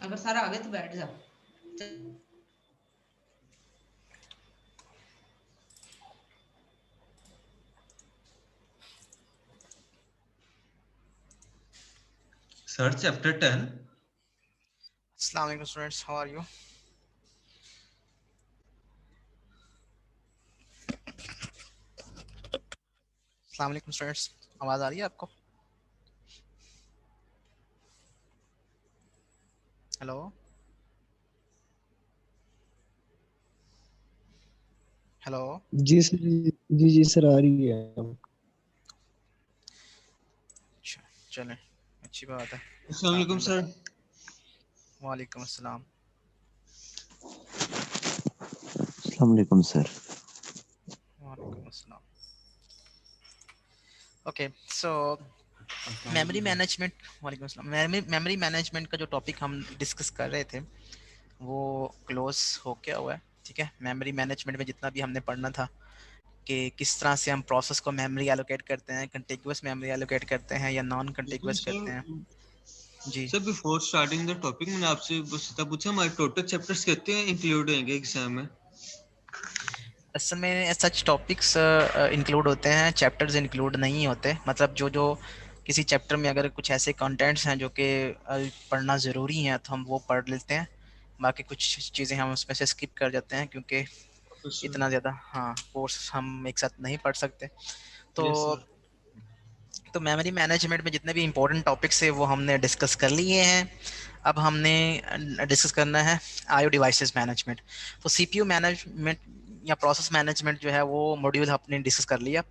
अगर सारा आ गया तो बैठ जा। Sir chapter 10। अस्सलाम वालेकुम स्टूडेंट्स, हाउ आर यू? अस्सलाम वालेकुम स्टूडेंट्स, आवाज़ आ रही है आपको? Hello hello. जी सर, जी सर आ रही है। अच्छा चलें, अच्छी बात है। अस्सलाम वालेकुम आपने सर। वालेकुम अस्सलाम। अस्सलाम वालेकुम सर। वालेकुम अस्सलाम। ओके सो अस्सलाम मेमोरी वालेकुम मैनेजमेंट, वालेकुम अस्सलाम। मेमोरी मैनेजमेंट का जो टॉपिक हम डिस्कस कर रहे थे वो क्लोज हो गया हुआ है। ठीक है, मेमोरी मैनेजमेंट में जितना भी हमने पढ़ना था कि किस तरह से हम प्रोसेस को मेमोरी एलोकेट करते हैं, कंटिग्यूअस मेमोरी एलोकेट करते हैं या नॉन लेकिन कंटिग्यूअस करते हैं। सर, जी sir before starting the topic मैंने आपसे बस इतना पूछा, हमारे टोटल चैप्टर्स कितने इंक्लूड होंगे एग्जाम में? असल में सच टॉपिक्स इंक्लूड होते हैं, चैप्टर्स इंक्लूड नहीं होते। मतलब जो जो किसी चैप्टर में अगर कुछ ऐसे कंटेंट्स हैं जो कि पढ़ना ज़रूरी हैं तो हम वो पढ़ लेते हैं। बाकी कुछ चीज़ें हम उसमें से स्किप कर जाते हैं क्योंकि इतना ज़्यादा हाँ कोर्स हम एक साथ नहीं पढ़ सकते। तो यस सर। तो मेमोरी मैनेजमेंट में जितने भी इंपॉर्टेंट टॉपिक्स है वो हमने डिस्कस कर लिए हैं। अब हमने डिस्कस करना है आईओ डिवाइसेस मैनेजमेंट। तो सीपीयू मैनेजमेंट या प्रोसेस मैनेजमेंट जो है वो मॉड्यूल हमने डिस्कस कर लिया।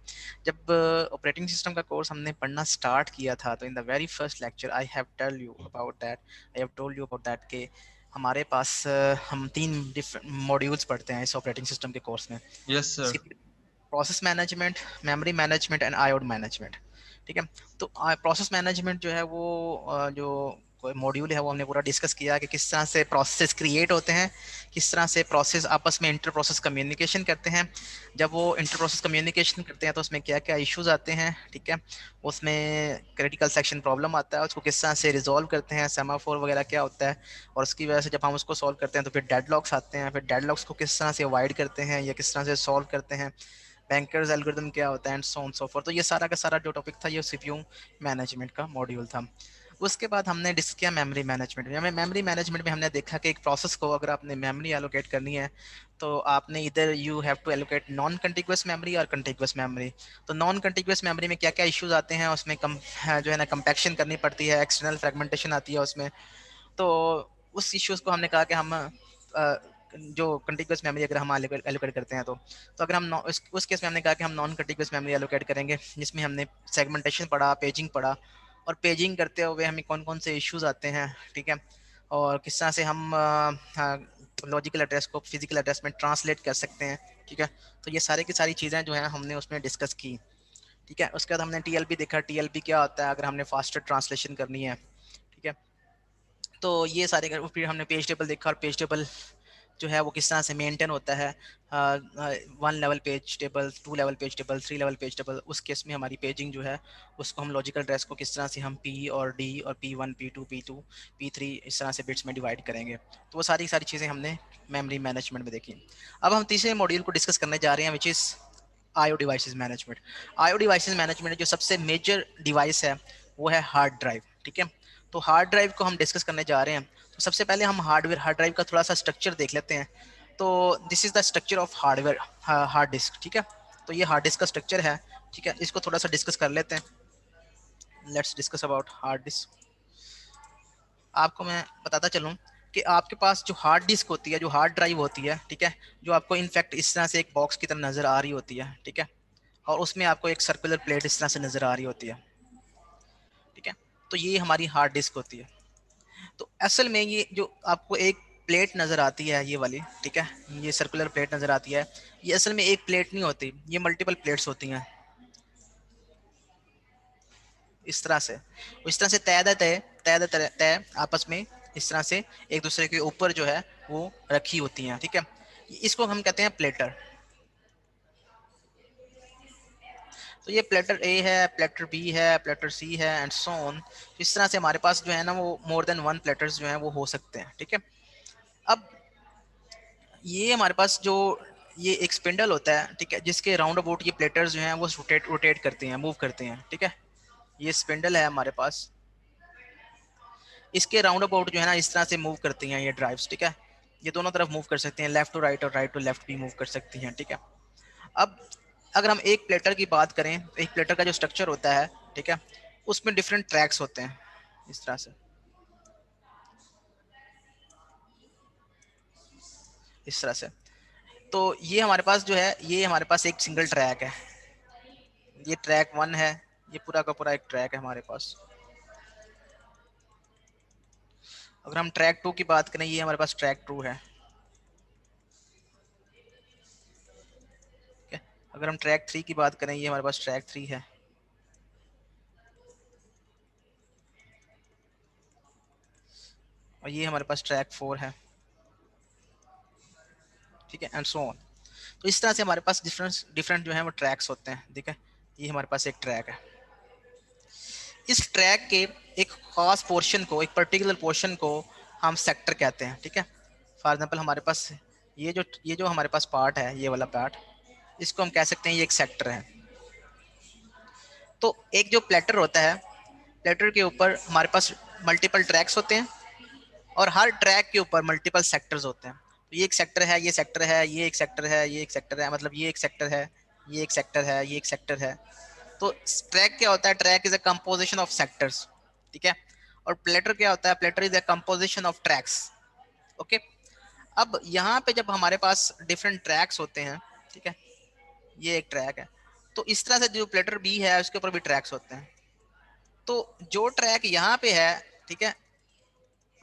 जब ऑपरेटिंग सिस्टम का कोर्स हमने पढ़ना स्टार्ट किया था तो in the very first lecture I have tell you about that, I have told you about that कि हमारे पास हम 3 डिफरेंट मॉड्यूल्स पढ़ते हैं इस ऑपरेटिंग सिस्टम के कोर्स में। Yes sir. Process management, memory management and IO management. ठीक है, तो प्रोसेस मैनेजमेंट जो है वो जो कोई मॉड्यूल है वो हमने पूरा डिस्कस किया कि किस तरह से प्रोसेस क्रिएट होते हैं, किस तरह से प्रोसेस आपस में इंटर प्रोसेस कम्युनिकेशन करते हैं। जब वो इंटर प्रोसेस कम्युनिकेशन करते हैं तो उसमें क्या क्या इश्यूज आते हैं। ठीक है, उसमें क्रिटिकल सेक्शन प्रॉब्लम आता है, उसको किस तरह से रिजॉल्व करते हैं, सेमाफोर वगैरह क्या होता है, और उसकी वजह से जब हम उसको सॉल्व करते हैं तो फिर डेडलॉक्स आते हैं, फिर डेडलॉक्स को किस तरह से अवॉइड करते हैं या किस तरह से सॉल्व करते हैं, बैंकर्स एल्गोरिथम क्या होता है and so on so for. तो ये सारा का सारा जो टॉपिक था ये सीपीयू मैनेजमेंट का मॉड्यूल था। उसके बाद हमने डिस्कस किया मेमोरी मैनेजमेंट में। मेमोरी मैनेजमेंट में हमने देखा कि एक प्रोसेस को अगर आपने मेमोरी एलोकेट करनी है तो आपने इधर you have to allocate non contiguous memory और कंटिग्यूअस मेमोरी। तो नॉन कंटिग्यूअस मेमोरी में क्या क्या इश्यूज आते हैं, उसमें कम जो है ना कंपैक्शन करनी पड़ती है, एक्सटर्नल फ्रेगमेंटेशन आती है उसमें। तो उस इश्यूज को हमने कहा कि हम जो कंटिग्यूअस मेमोरी अगर हम एलोकेट करते हैं तो अगर हम उस केस में हमने कहा कि हम नॉन कंटिग्यूअस मेमोरी एलोकेट करेंगे, जिसमें हमने सेगमेंटेशन पढ़ा, पेजिंग पढ़ा, और पेजिंग करते हुए हमें कौन कौन से इश्यूज आते हैं। ठीक है, और किस तरह से हम लॉजिकल एड्रेस को फिजिकल एड्रेस में ट्रांसलेट कर सकते हैं। ठीक है, तो ये सारी की सारी चीज़ें जो हैं हमने उसमें डिस्कस की। ठीक है, उसके बाद हमने टीएलपी देखा, टीएलपी क्या होता है अगर हमने फास्टर ट्रांसलेशन करनी है। ठीक है, तो ये सारे फिर हमने पेज टेबल देखा, और पेज टेबल जो है वो किस तरह से मेंटेन होता है। 1 level page table, 2 level page table, 3 level page table. उस केस में हमारी पेजिंग जो है उसको हम लॉजिकल ड्रेस को किस तरह से हम पी और डी और P1 P2 P2 P3 इस तरह से बिट्स में डिवाइड करेंगे। तो वो सारी सारी चीज़ें हमने मेमोरी मैनेजमेंट में देखी। अब हम तीसरे मॉड्यूल को डिस्कस करने जा रहे हैं which is IO devices management. IO devices management जो सबसे मेजर डिवाइस है वो है हार्ड ड्राइव। ठीक है, तो हार्ड ड्राइव को हम डिस्कस करने जा रहे हैं। तो सबसे पहले हम हार्ड ड्राइव का थोड़ा सा स्ट्रक्चर देख लेते हैं। तो this is the structure of hardware hard disk. ठीक है, तो ये हार्ड डिस्क का स्ट्रक्चर है। ठीक है, इसको थोड़ा सा डिस्कस कर लेते हैं। Let's discuss about hard disk. आपको मैं बताता चलूँ कि आपके पास जो हार्ड डिस्क होती है, जो हार्ड ड्राइव होती है, ठीक है, जो आपको इनफैक्ट इस तरह से एक बॉक्स की तरह नज़र आ रही होती है। ठीक है, और उसमें आपको एक सर्कुलर प्लेट इस तरह से नज़र आ रही होती है। ठीक है, तो ये हमारी हार्ड डिस्क होती है। तो असल में ये जो आपको एक प्लेट नज़र आती है ये वाली, ठीक है, ये सर्कुलर प्लेट नज़र आती है, ये असल में एक प्लेट नहीं होती, ये मल्टीपल प्लेट्स होती हैं इस तरह से। इस तरह से तय आपस में इस तरह से एक दूसरे के ऊपर जो है वो रखी होती हैं। ठीक है, इसको हम कहते हैं प्लेटर। तो ये प्लेटर ए है, प्लेटर बी है, प्लेटर सी है एंड सो ऑन। इस तरह से हमारे पास जो है ना वो मोर देन वन प्लेटर्स जो हैं वो हो सकते हैं, ठीक है। अब ये हमारे पास जो ये एक स्पिंडल होता है, ठीक है, जिसके राउंड अबाउट ये प्लेटर्स जो हैं वो रोटेट करते हैं, मूव करते हैं, ठीक है। ये स्पिंडल है हमारे पास, इसके राउंड अबाउट जो है ना इस तरह से मूव करती हैं ये ड्राइव्स, ठीक है। ये दोनों तरफ मूव कर सकते हैं, लेफ्ट टू राइट और राइट टू लेफ्ट भी मूव कर सकती हैं, ठीक है। अब अगर हम एक प्लेटर की बात करें, एक प्लेटर का जो स्ट्रक्चर होता है, ठीक है, उसमें डिफरेंट ट्रैक्स होते हैं इस तरह से, इस तरह से। तो ये हमारे पास जो है, ये हमारे पास एक सिंगल ट्रैक है, ये ट्रैक 1 है, ये पूरा का पूरा एक ट्रैक है हमारे पास। अगर हम ट्रैक 2 की बात करें, ये हमारे पास ट्रैक 2 है, ठीक है। अगर हम ट्रैक 3 की बात करें, ये हमारे पास ट्रैक 3 है, और ये हमारे पास ट्रैक 4 है, ठीक है, एंड सो ऑन। तो इस तरह से हमारे पास डिफरेंट डिफरेंट जो है वो ट्रैक्स होते हैं, ठीक है। ये हमारे पास एक ट्रैक है, इस ट्रैक के एक खास पोर्शन को, एक पर्टिकुलर पोर्शन को हम सेक्टर कहते हैं, ठीक है। फॉर एग्जांपल हमारे पास ये जो हमारे पास पार्ट है, ये वाला पार्ट, इसको हम कह सकते हैं ये एक सेक्टर है। तो एक जो प्लेटर होता है, प्लेटर के ऊपर हमारे पास मल्टीपल ट्रैक्स होते हैं और हर ट्रैक के ऊपर मल्टीपल सेक्टर्स होते हैं। तो ये एक सेक्टर है, ये सेक्टर है, ये एक सेक्टर है, ये एक सेक्टर है, मतलब ये एक सेक्टर है, ये एक सेक्टर है, ये एक सेक्टर है। तो ट्रैक क्या होता है? Track is a composition of sectors, ठीक है। और प्लेटर क्या होता है? Platter is a composition of tracks, okay. अब यहाँ पे जब हमारे पास डिफरेंट ट्रैक्स होते हैं, ठीक है, ये एक ट्रैक है, तो इस तरह से जो प्लेटर बी है उसके ऊपर भी ट्रैक्स होते हैं। तो जो ट्रैक यहाँ पे है, ठीक है,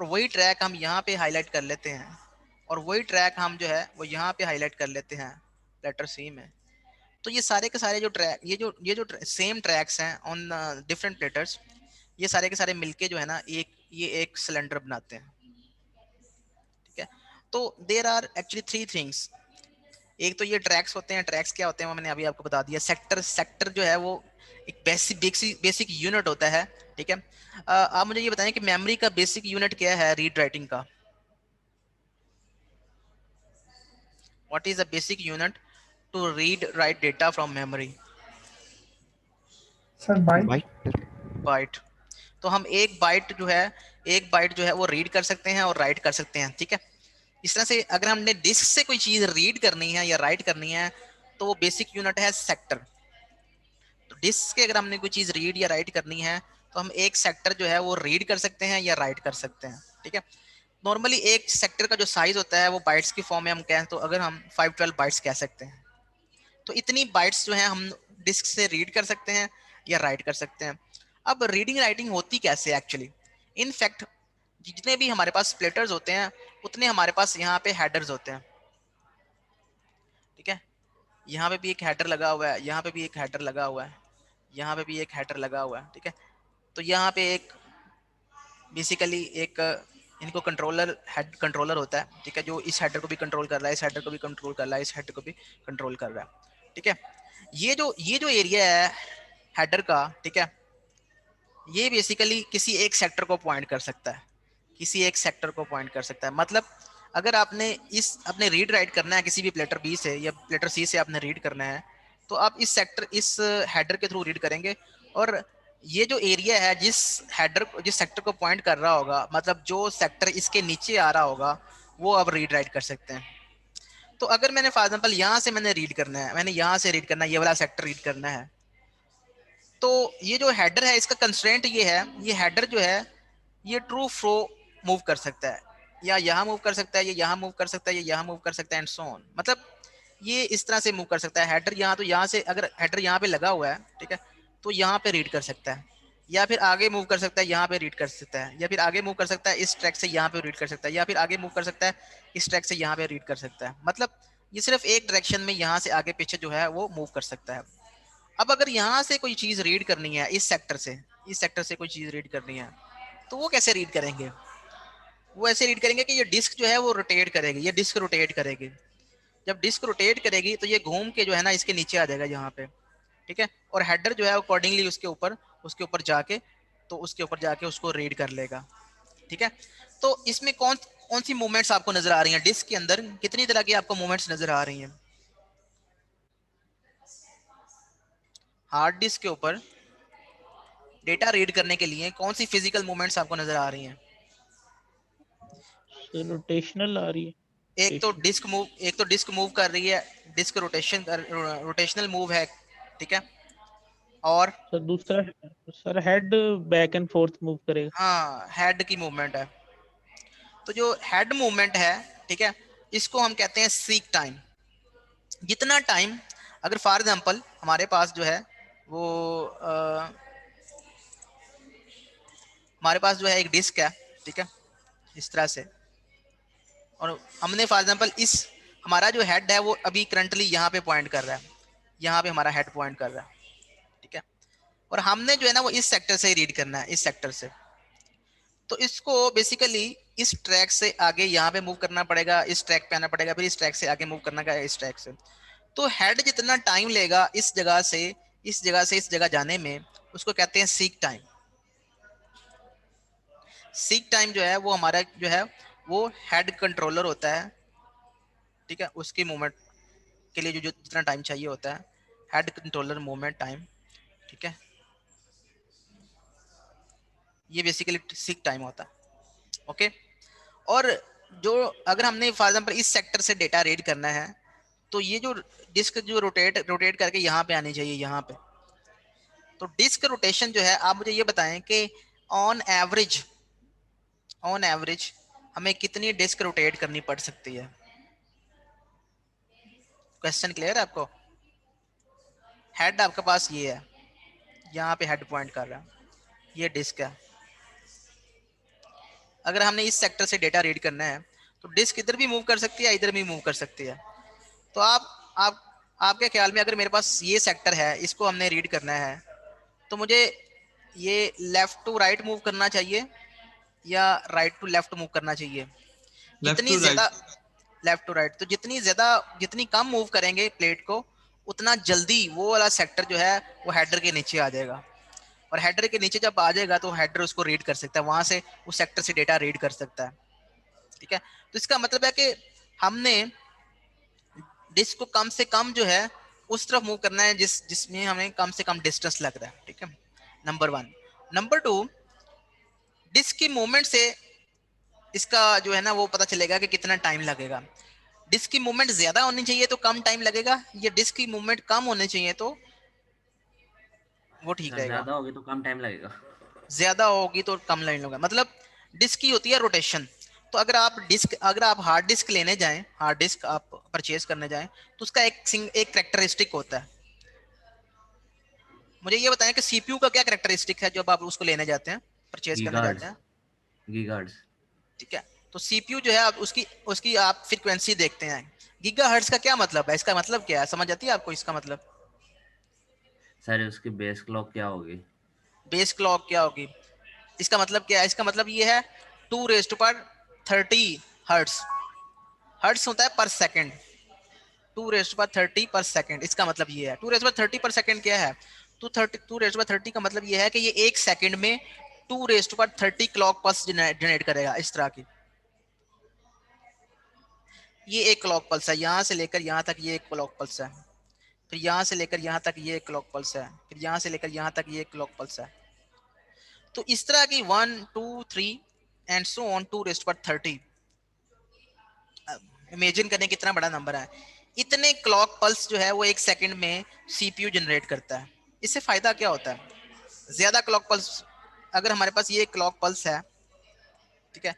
और वही ट्रैक हम यहाँ पे हाईलाइट कर लेते हैं, और वही ट्रैक हम जो है वो यहाँ पे हाईलाइट कर लेते हैं प्लेटर सी में। तो ये सारे के सारे जो ट्रैक, ये जो सेम ट्रैक्स हैं ऑन डिफरेंट प्लेटर्स, ये सारे के सारे मिलके जो है ना ये एक सिलेंडर बनाते हैं, ठीक है। तो देयर आर एक्चुअली 3 थिंग्स। एक तो ये ट्रैक्स होते हैं, ट्रैक्स क्या होते हैं वो मैंने अभी आपको बता दिया। सेक्टर जो है वो एक बेसिक यूनिट होता है, ठीक है। आप मुझे ये बताएं कि मेमोरी का बेसिक यूनिट क्या है रीड राइटिंग का? What is the basic unit to read write data from memory? Sir byte. Byte. तो हम एक बाइट जो है वो रीड कर सकते हैं और राइट कर सकते हैं, ठीक है। इस तरह से अगर हमने डिस्क से कोई चीज रीड करनी है या राइट करनी है तो वो बेसिक यूनिट है सेक्टर। तो डिस्क से अगर हमने कोई चीज रीड या राइट करनी है तो हम एक सेक्टर जो है वो रीड कर सकते हैं या राइट कर सकते हैं, ठीक है। नॉर्मली एक सेक्टर का जो साइज होता है वो बाइट्स की फॉर्म में हम कहें तो अगर हम 512 बाइट्स कह सकते हैं। तो इतनी बाइट्स जो है हम डिस्क से रीड कर सकते हैं या राइट कर सकते हैं। अब रीडिंग राइटिंग होती कैसे एक्चुअली? इनफैक्ट जितने भी हमारे पास स्प्लिटर्स होते हैं उतने हमारे पास यहाँ पे हेडर्स होते हैं, ठीक है। यहाँ पे भी एक हेडर लगा हुआ है, यहाँ पे भी एक हेडर लगा हुआ है, यहाँ पे भी एक हेडर लगा हुआ है, ठीक है। तो यहाँ पे एक बेसिकली एक इनको हेड कंट्रोलर होता है, ठीक है, जो इस हेडर को भी कंट्रोल कर रहा है, इस हेडर को भी कंट्रोल कर रहा है, इस हेडर को भी कंट्रोल कर रहा है, ठीक है। ये जो एरिया है हेडर का, ठीक है, ये बेसिकली किसी एक सेक्टर को पॉइंट कर सकता है, किसी एक सेक्टर को पॉइंट कर सकता है। मतलब अगर आपने रीड राइट करना है किसी भी प्लेटर बी से या प्लेटर सी से आपने रीड करना है तो आप इस हेडर के थ्रू रीड करेंगे, और ये जो एरिया है जिस सेक्टर को पॉइंट कर रहा होगा, मतलब जो सेक्टर इसके नीचे आ रहा होगा, वो आप रीड राइट कर सकते हैं। तो अगर मैंने फॉर एग्जांपल यहाँ से मैंने रीड करना है, मैंने यहाँ से रीड करना है, ये वाला सेक्टर रीड करना है, तो ये जो हेडर है इसका कंस्ट्रेंट ये है, ये हेडर जो है ये ट्रू फ्लो मूव कर सकता है, या यहाँ मूव कर सकता है, ये यहाँ मूव कर सकता है, ये यहाँ मूव कर सकता है एंड सो ऑन। मतलब ये इस तरह से मूव कर सकता है हेडर यहाँ, तो यहाँ से अगर हेडर यहाँ पे लगा हुआ है, ठीक है, तो यहाँ पे रीड कर सकता है, या फिर आगे मूव कर सकता है, यहाँ पे रीड कर सकता है, या फिर आगे मूव कर सकता है इस ट्रैक से यहाँ पे रीड कर सकता है, या फिर आगे मूव कर सकता है इस ट्रैक से यहाँ पे रीड कर सकता है। मतलब ये सिर्फ एक डायरेक्शन में यहाँ से आगे पीछे जो है वो मूव कर सकता है। अब अगर यहाँ से कोई चीज रीड करनी है, इस सेक्टर से कोई चीज रीड करनी है, तो वो कैसे रीड करेंगे? वो ऐसे रीड करेंगे कि ये डिस्क जो है वो रोटेट करेगी, ये डिस्क रोटेट करेगी। जब डिस्क रोटेट करेगी तो ये घूम के जो है ना इसके नीचे आ जाएगा यहाँ पे, ठीक है, और हेडर जो है अकॉर्डिंगली उसके ऊपर जाके उसको रीड कर लेगा। ठीक है, तो इसमें कौन कौन सी मूवमेंट्स आपको नजर आ रही हैं डिस्क के अंदर, कितनी तरह की आपको मूवमेंट्स नजर आ रही हैं हार्ड डिस्क के ऊपर डेटा रीड करने के लिए? कौन सी फिजिकल मूवमेंट्स आपको नजर आ रही हैं? रोटेशनल आ रही है। एक तो डिस्क मूव कर रही है, डिस्क रोटेशनल मूव है। ठीक है, और सर दूसरा, sir head back and fourth move करेगा। हाँ, हेड की मूवमेंट है। तो जो हेड मूवमेंट है, ठीक है, इसको हम कहते हैं सीक टाइम। जितना टाइम, अगर फॉर एग्जांपल हमारे पास जो है वो हमारे पास जो है एक डिस्क है, ठीक है, इस तरह से, और हमने फॉर एग्जांपल इस हमारा जो हेड है वो अभी करंटली यहाँ पे पॉइंट कर रहा है, यहाँ पे हमारा हेड पॉइंट कर रहा है। ठीक है, और हमने जो है ना वो इस सेक्टर से ही रीड करना है, इस सेक्टर से। तो इसको बेसिकली इस ट्रैक से आगे यहाँ पे मूव करना पड़ेगा, इस ट्रैक पे आना पड़ेगा, फिर इस ट्रैक से आगे मूव करना है, इस ट्रैक से। तो हेड जितना टाइम लेगा इस जगह से इस जगह जाने में, उसको कहते हैं सीक टाइम। सीक टाइम जो है वो हमारा जो है वो हेड कंट्रोलर होता है। ठीक है, उसकी मूवमेंट के लिए जो जो जितना टाइम चाहिए होता है, हेड कंट्रोलर मूवमेंट टाइम। ठीक है, ये बेसिकली सीक टाइम होता है। ओके, और जो अगर हमने फॉर एग्जांपल इस सेक्टर से डेटा रीड करना है, तो ये जो डिस्क जो रोटेट करके यहाँ पे आनी चाहिए, यहाँ पे। तो डिस्क रोटेशन जो है, आप मुझे ये बताएं कि ऑन एवरेज हमें कितनी डिस्क रोटेट करनी पड़ सकती है? क्वेश्चन क्लियर है आपको? हेड आपके पास ये है, यहाँ पे हेड पॉइंट कर रहा है, ये डिस्क है। अगर हमने इस सेक्टर से डेटा रीड करना है, तो डिस्क इधर भी मूव कर सकती है, इधर भी मूव कर सकती है। तो आप आपके ख्याल में अगर मेरे पास ये सेक्टर है, इसको हमने रीड करना है, तो मुझे ये लेफ्ट टू राइट मूव करना चाहिए या राइट टू लेफ्ट मूव करना चाहिए? लेफ्ट जितनी टू ज्यादा राइट। लेफ्ट टू राइट, तो जितनी कम मूव करेंगे प्लेट को, उतना जल्दी वो वाला सेक्टर जो है वो हेडर के नीचे आ जाएगा। और हेडर के नीचे जब आ जाएगा तो हेडर उसको रीड कर सकता है, वहां से उस सेक्टर से डेटा रीड कर सकता है। ठीक है, तो इसका मतलब है कि हमने डिस्क को कम से कम जो है उस तरफ मूव करना है जिसमें हमें कम से कम डिस्टेंस लग रहा है। ठीक है, number one. Number two, disk की मूवमेंट से इसका जो है ना वो पता चलेगा कि कितना टाइम लगेगा। डिस्क की मूवमेंट ज्यादा होनी चाहिए तो कम टाइम लगेगा, या डिस्क की मूवमेंट कम होनी चाहिए तो वो ठीक सर रहेगा? ज्यादा होगी तो कम टाइम लगेगा। ज्यादा होगी तो कम लाइन होगा। मतलब डिस्क की होती है रोटेशन। तो अगर आप हार्ड डिस्क लेने जाएं, हार्ड डिस्क आप परचेज करने जाएं, तो उसका एक कैरेक्टरिस्टिक होता है। मुझे ये बताएं कि सीपीयू का क्या कैरेक्टरिस्टिक है जब आप उसको लेने जाते हैं, परचेज करने जाते गीगाहर्ट्ज। हैं? गीगाहर्ट्ज। ठीक है, तो सीपीयू जो है आप उसकी उसकी आप फ्रीक्वेंसी देखते हैं। गीगाहर्ट्ज का क्या मतलब है, इसका मतलब क्या है, समझ आती है आपको इसका मतलब? सर उसकी बेस क्लॉक क्या होगी? बेस क्लॉक क्या होगी? इसका मतलब क्या है? इसका मतलब ये है 2 raise to power 30 hertz. Hertz होता है पर सेकंड, 2 रेज़ टू पावर 30 पर सेकंड। इसका मतलब ये है 2 रेज़ टू पावर 30 पर सेकंड क्या है? 2 रेज़ टू पावर 30 का मतलब ये है कि ये एक सेकंड में 2 raise to power 30 clock pulse generate करेगा, इस तरह की। ये एक क्लॉक पल्स है, यहाँ से लेकर यहाँ तक ये एक क्लॉक पल्स है, फिर यहाँ से लेकर यहाँ तक ये एक क्लॉक पल्स है, फिर यहाँ से लेकर यहाँ तक ये एक क्लॉक पल्स है। तो इस तरह की 1 2 3 and so on 2 raise to power 30। Imagine करें कितना बड़ा नंबर है। इतने क्लॉक पल्स जो है वो एक सेकंड में सीपीयू जनरेट करता है। इससे फायदा क्या होता है? ज्यादा क्लॉक पल्स, अगर हमारे पास ये क्लॉक पल्स है, ठीक है,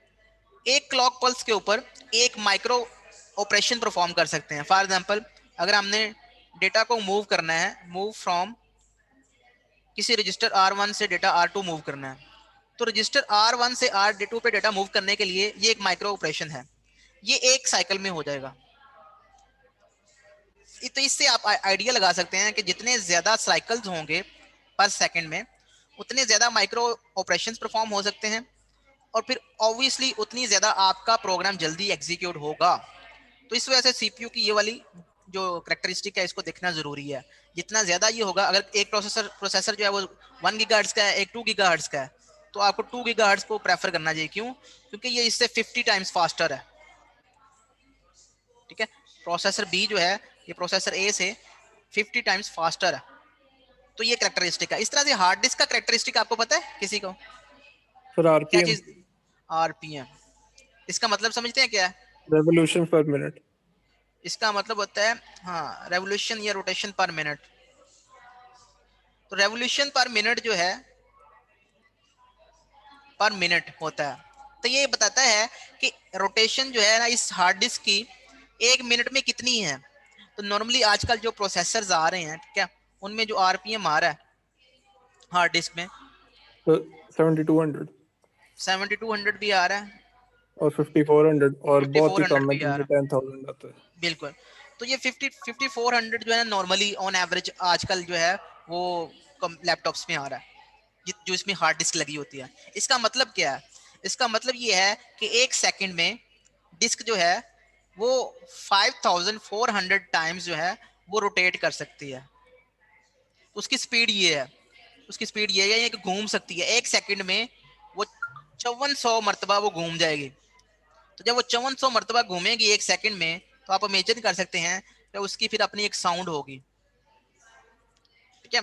एक क्लॉक पल्स के ऊपर एक माइक्रो ऑपरेशन परफॉर्म कर सकते हैं। फॉर एग्जांपल, अगर हमने डेटा को मूव करना है, मूव फ्रॉम किसी रजिस्टर R1 से डेटा R2 मूव करना है, तो रजिस्टर R1 से R2 पे डेटा मूव करने के लिए ये एक माइक्रो ऑपरेशन है, ये एक साइकिल में हो जाएगा। तो इससे आप आइडिया लगा सकते हैं कि जितने ज्यादा साइकिल्स होंगे पर सेकंड में, उतने ज्यादा माइक्रो ऑपरेशंस परफॉर्म हो सकते हैं, और फिर ऑब्वियसली उतनी ज्यादा आपका प्रोग्राम जल्दी एग्जीक्यूट होगा। तो इस वजह से सीपीयू की ये वाली जो करेक्टरिस्टिक है इसको देखना जरूरी है। जितना ज्यादा ये होगा, अगर एक प्रोसेसर जो है वो 1 गीगाहर्ट्ज का है, एक 2 गीगाहर्ट्ज का है, तो आपको 2 गीगाहर्ट्ज को प्रेफर करना चाहिए। क्यों? क्योंकि ये इससे 50 टाइम्स फास्टर है। ठीक है, प्रोसेसर बी जो है ये प्रोसेसर ए से 50 टाइम्स फास्टर है। तो ये कैरेक्टरिस्टिक है। इस तरह से हार्ड डिस्क का कैरेक्टरिस्टिक आपको पता है किसी को? सर क्या आरपीएम, चीज? आरपीएम। इसका मतलब समझते हैं क्या है? रेवोल्यूशन पर मिनट। इसका मतलब होता है हाँ रेवोल्यूशन या रोटेशन पर मिनट। तो रेवोल्यूशन पर मिनट जो है पर मिनट होता है। तो ये बताता है कि रोटेशन जो है ना इस हार्ड डिस्क की 1 मिनट में कितनी है। तो नॉर्मली आजकल जो प्रोसेसर्स आ रहे हैं, ठीक है, उनमें जो आरपीएम आ रहा है हार्ड डिस्क में तो 7200 7200 भी आ रहा है और 5400 और बहुत ही 5400 कम है भी आ जिनमें रहा है। 10000 आता है। बिल्कुल। तो ये 5400 जो है नॉर्मली ऑन एवरेज आजकल जो है वो लैपटॉप्स में आ रहा है जो इसमें हार्ड डिस्क लगी होती है। इसका मतलब क्या है? इसका मतलब ये है कि 1 सेकंड में डिस्क जो है वो 5400 टाइम्स जो है वो रोटेट कर सकती है। उसकी स्पीड ये है, उसकी स्पीड ये है कि घूम सकती है 1 सेकंड में वो 5400 मरतबा वो घूम जाएगी। तो जब वो 5400 मरतबा घूमेगी 1 सेकंड में, तो आप इमेजिन कर सकते हैं कि उसकी फिर अपनी एक साउंड होगी। ठीक है,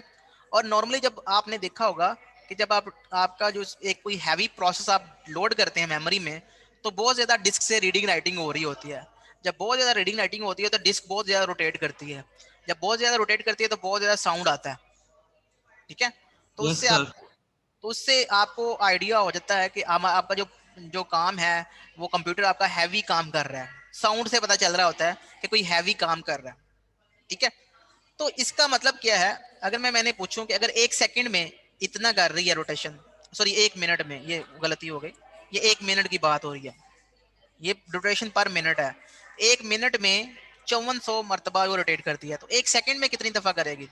और नॉर्मली जब आपने देखा होगा कि जब आपका जो एक कोई हैवी प्रोसेस आप लोड करते हैं मेमोरी में, तो बहुत ज्यादा डिस्क से रीडिंग राइटिंग हो रही होती है। जब बहुत ज्यादा रीडिंग राइटिंग होती है तो डिस्क बहुत ज्यादा रोटेट करती है। जब बहुत ज्यादा रोटेट करती है तो बहुत ज्यादा साउंड आता है। ठीक है, तो यस उससे सर। उससे आपको आइडिया हो जाता है कि आपका जो जो काम है वो कंप्यूटर आपका हैवी काम कर रहा है। साउंड से पता चल रहा होता है कि कोई हैवी काम कर रहा है। ठीक है, तो इसका मतलब क्या है? अगर मैंने पूछूं कि अगर 1 सेकंड में इतना कर रही है रोटेशन, सॉरी 1 मिनट में, ये गलती हो गई, ये 1 मिनट की बात हो रही है, ये रोटेशन पर मिनट है। 1 मिनट में 5400 मरतबा वो रोटेट करती है, तो 1 सेकंड में कितनी दफा करेगी?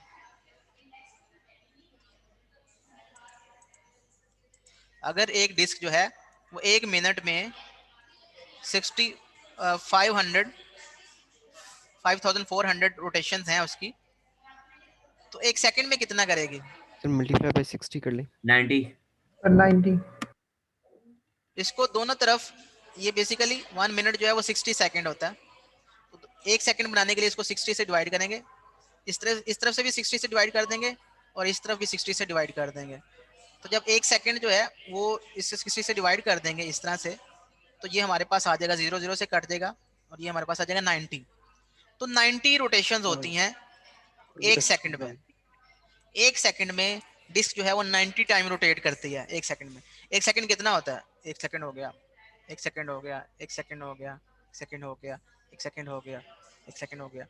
अगर एक डिस्क जो है वो 1 मिनट में 5400 रोटेशंस हैं उसकी, तो 1 सेकंड में कितना करेगी? सर मल्टीप्लाई बाय 60 कर लें। 90। 90। इसको दोनों तरफ, ये बेसिकली 1 मिनट जो है वो 60 सेकंड होता है। तो 1 सेकंड बनाने के लिए इसको 60 से डिवाइड करेंगे। इस तरफ से भी 60 से डिवाइड कर देंगे और इस तरफ भी 60 से डिवाइड कर देंगे। तो जब 1 सेकंड जो है वो इससे 60 से डिवाइड कर देंगे इस तरह से, तो ये हमारे पास आ जाएगा 0 0 से कट देगा और ये हमारे पास आ जाएगा 90। तो 90 रोटेशंस होती हैं 1 सेकंड में। 1 सेकंड में डिस्क जो है वो 90 टाइम रोटेट करती है 1 सेकंड में। 1 सेकंड कितना होता है? 1 सेकंड हो गया, 1 सेकंड हो गया, 1 सेकंड हो गया, 1 सेकंड हो गया, 1 सेकंड हो गया, 1 सेकंड हो गया।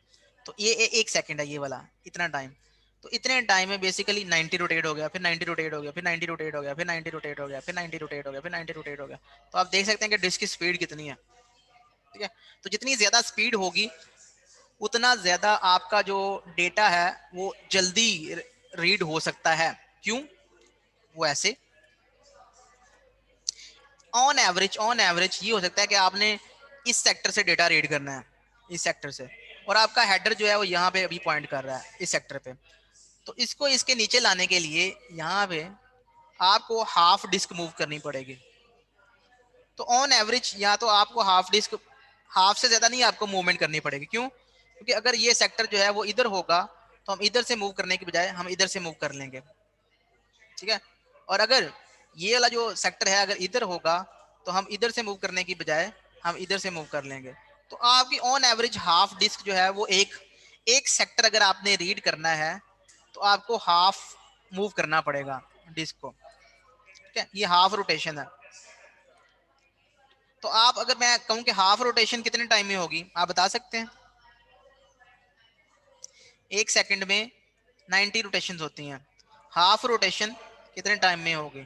तो ये 1 सेकंड है ये वाला, इतना टाइम। तो इतने टाइम में बेसिकली 90 रोटेट हो गया, फिर 90 रोटेट हो गया, फिर 90 रोटेट हो गया, फिर 90 रोटेट हो गया, फिर 90 रोटेट हो गया, फिर 90 रोटेट हो गया। तो आप देख सकते हैं कि डिस्क की स्पीड कितनी है। ठीक है, तो जितनी ज्यादा स्पीड होगी उतना ज्यादा आपका जो डेटा है वो जल्दी रीड हो सकता है। क्यों? वो ऐसे ऑन एवरेज ये हो सकता है कि आपने इस सेक्टर से डेटा रीड करना है, इस सेक्टर से, और आपका हेडर जो है वो यहाँ पे अभी पॉइंट कर रहा है इस सेक्टर पे। तो इसको इसके नीचे लाने के लिए यहाँ पे आपको हाफ डिस्क मूव करनी पड़ेगी। तो ऑन एवरेज या तो आपको हाफ से ज्यादा नहीं आपको मूवमेंट करनी पड़ेगी। क्यों? क्योंकि अगर ये सेक्टर जो है वो इधर होगा तो हम इधर से मूव करने के बजाय हम इधर से मूव कर लेंगे। ठीक है, और अगर ये वाला जो सेक्टर है अगर इधर होगा तो हम इधर से मूव करने की बजाय हम इधर से मूव कर लेंगे। तो आपकी ऑन एवरेज हाफ डिस्क जो है वो एक सेक्टर अगर आपने रीड करना है तो आपको हाफ मूव करना पड़ेगा डिस्क को। ठीक है, ये हाफ रोटेशन है। तो आप अगर मैं कहूं कि हाफ रोटेशन कितने टाइम में होगी, आप बता सकते हैं? 1 सेकंड में 90 रोटेशंस होती हैं, हाफ रोटेशन कितने टाइम में होगी?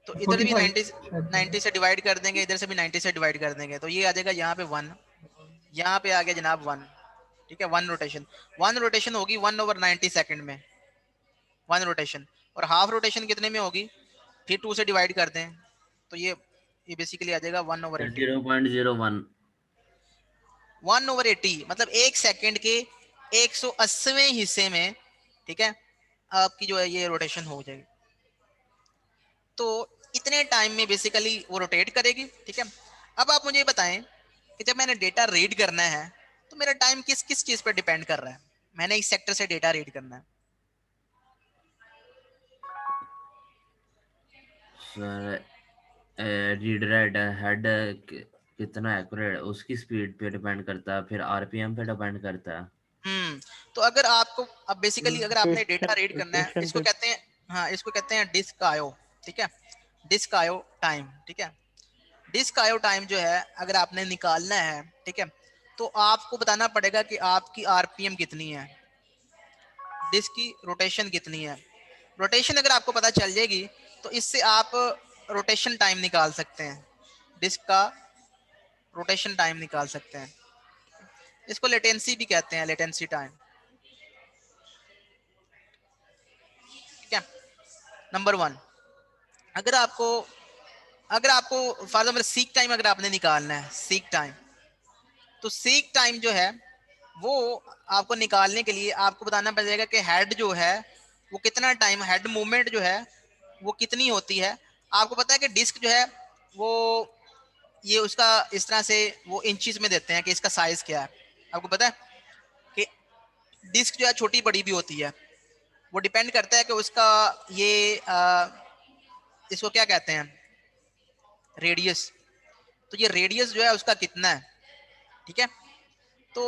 तो इधर भी 90 से डिवाइड कर देंगे, इधर से भी 90 से डिवाइड कर देंगे, तो ये आ जाएगा यहाँ पे 1, यहाँ पे आ गया जनाब 1। ठीक है, 1 रोटेशन होगी 1/90 सेकंड में 1 रोटेशन। और हाफ रोटेशन कितने में होगी? फिर 2 से डिवाइड कर दें, तो ये बेसिकली आ जाएगा 1/80। 0.01। 1/80 मतलब 1 सेकंड के 180वें हिस्से में, ठीक है, आपकी जो है ये रोटेशन हो जाएगी। तो इतने टाइम में बेसिकली वो रोटेट करेगी, ठीक है। अब आप मुझे बताएं कि जब मैंने डेटा रीड करना है तो मेरा टाइम किस किस चीज पर डिपेंड कर रहा है। मैंने इस सेक्टर से डेटा रीड करना है। सर रीड रेड हेड कितना एक्यूरेट उसकी स्पीड पे डिपेंड करता है, फिर आरपीएम पे डिपेंड करता है। तो अगर आपको अब बेसिकली अगर आपने डेटा रीड करना है, रोटेशन इसको पे कहते हैं, हाँ इसको कहते हैं डिस्क आयो, ठीक है, डिस्क आयो टाइम, ठीक है। डिस्क आयो टाइम जो है अगर आपने निकालना है, ठीक है, तो आपको बताना पड़ेगा कि आपकी आरपीएम कितनी है, डिस्क की रोटेशन कितनी है। रोटेशन अगर आपको पता चल जाएगी तो इससे आप रोटेशन टाइम निकाल सकते हैं, डिस्क का रोटेशन टाइम निकाल सकते हैं। इसको लेटेंसी भी कहते हैं, लेटेंसी टाइम, ठीक है। नंबर 1, अगर आपको फॉर एग्जाम्पल सीक टाइम अगर आपने निकालना है, सीक टाइम, तो सीक टाइम जो है वो आपको निकालने के लिए आपको बताना पड़ेगा कि हेड जो है वो कितना टाइम, हेड मूवमेंट जो है वो कितनी होती है। आपको पता है कि डिस्क जो है वो ये उसका इस तरह से वो इंचेस में देते हैं कि इसका साइज क्या है। आपको पता है कि डिस्क जो है छोटी बड़ी भी होती है, वो डिपेंड करता है कि उसका ये इसको क्या कहते हैं, रेडियस। तो ये रेडियस जो है उसका कितना है, ठीक है। तो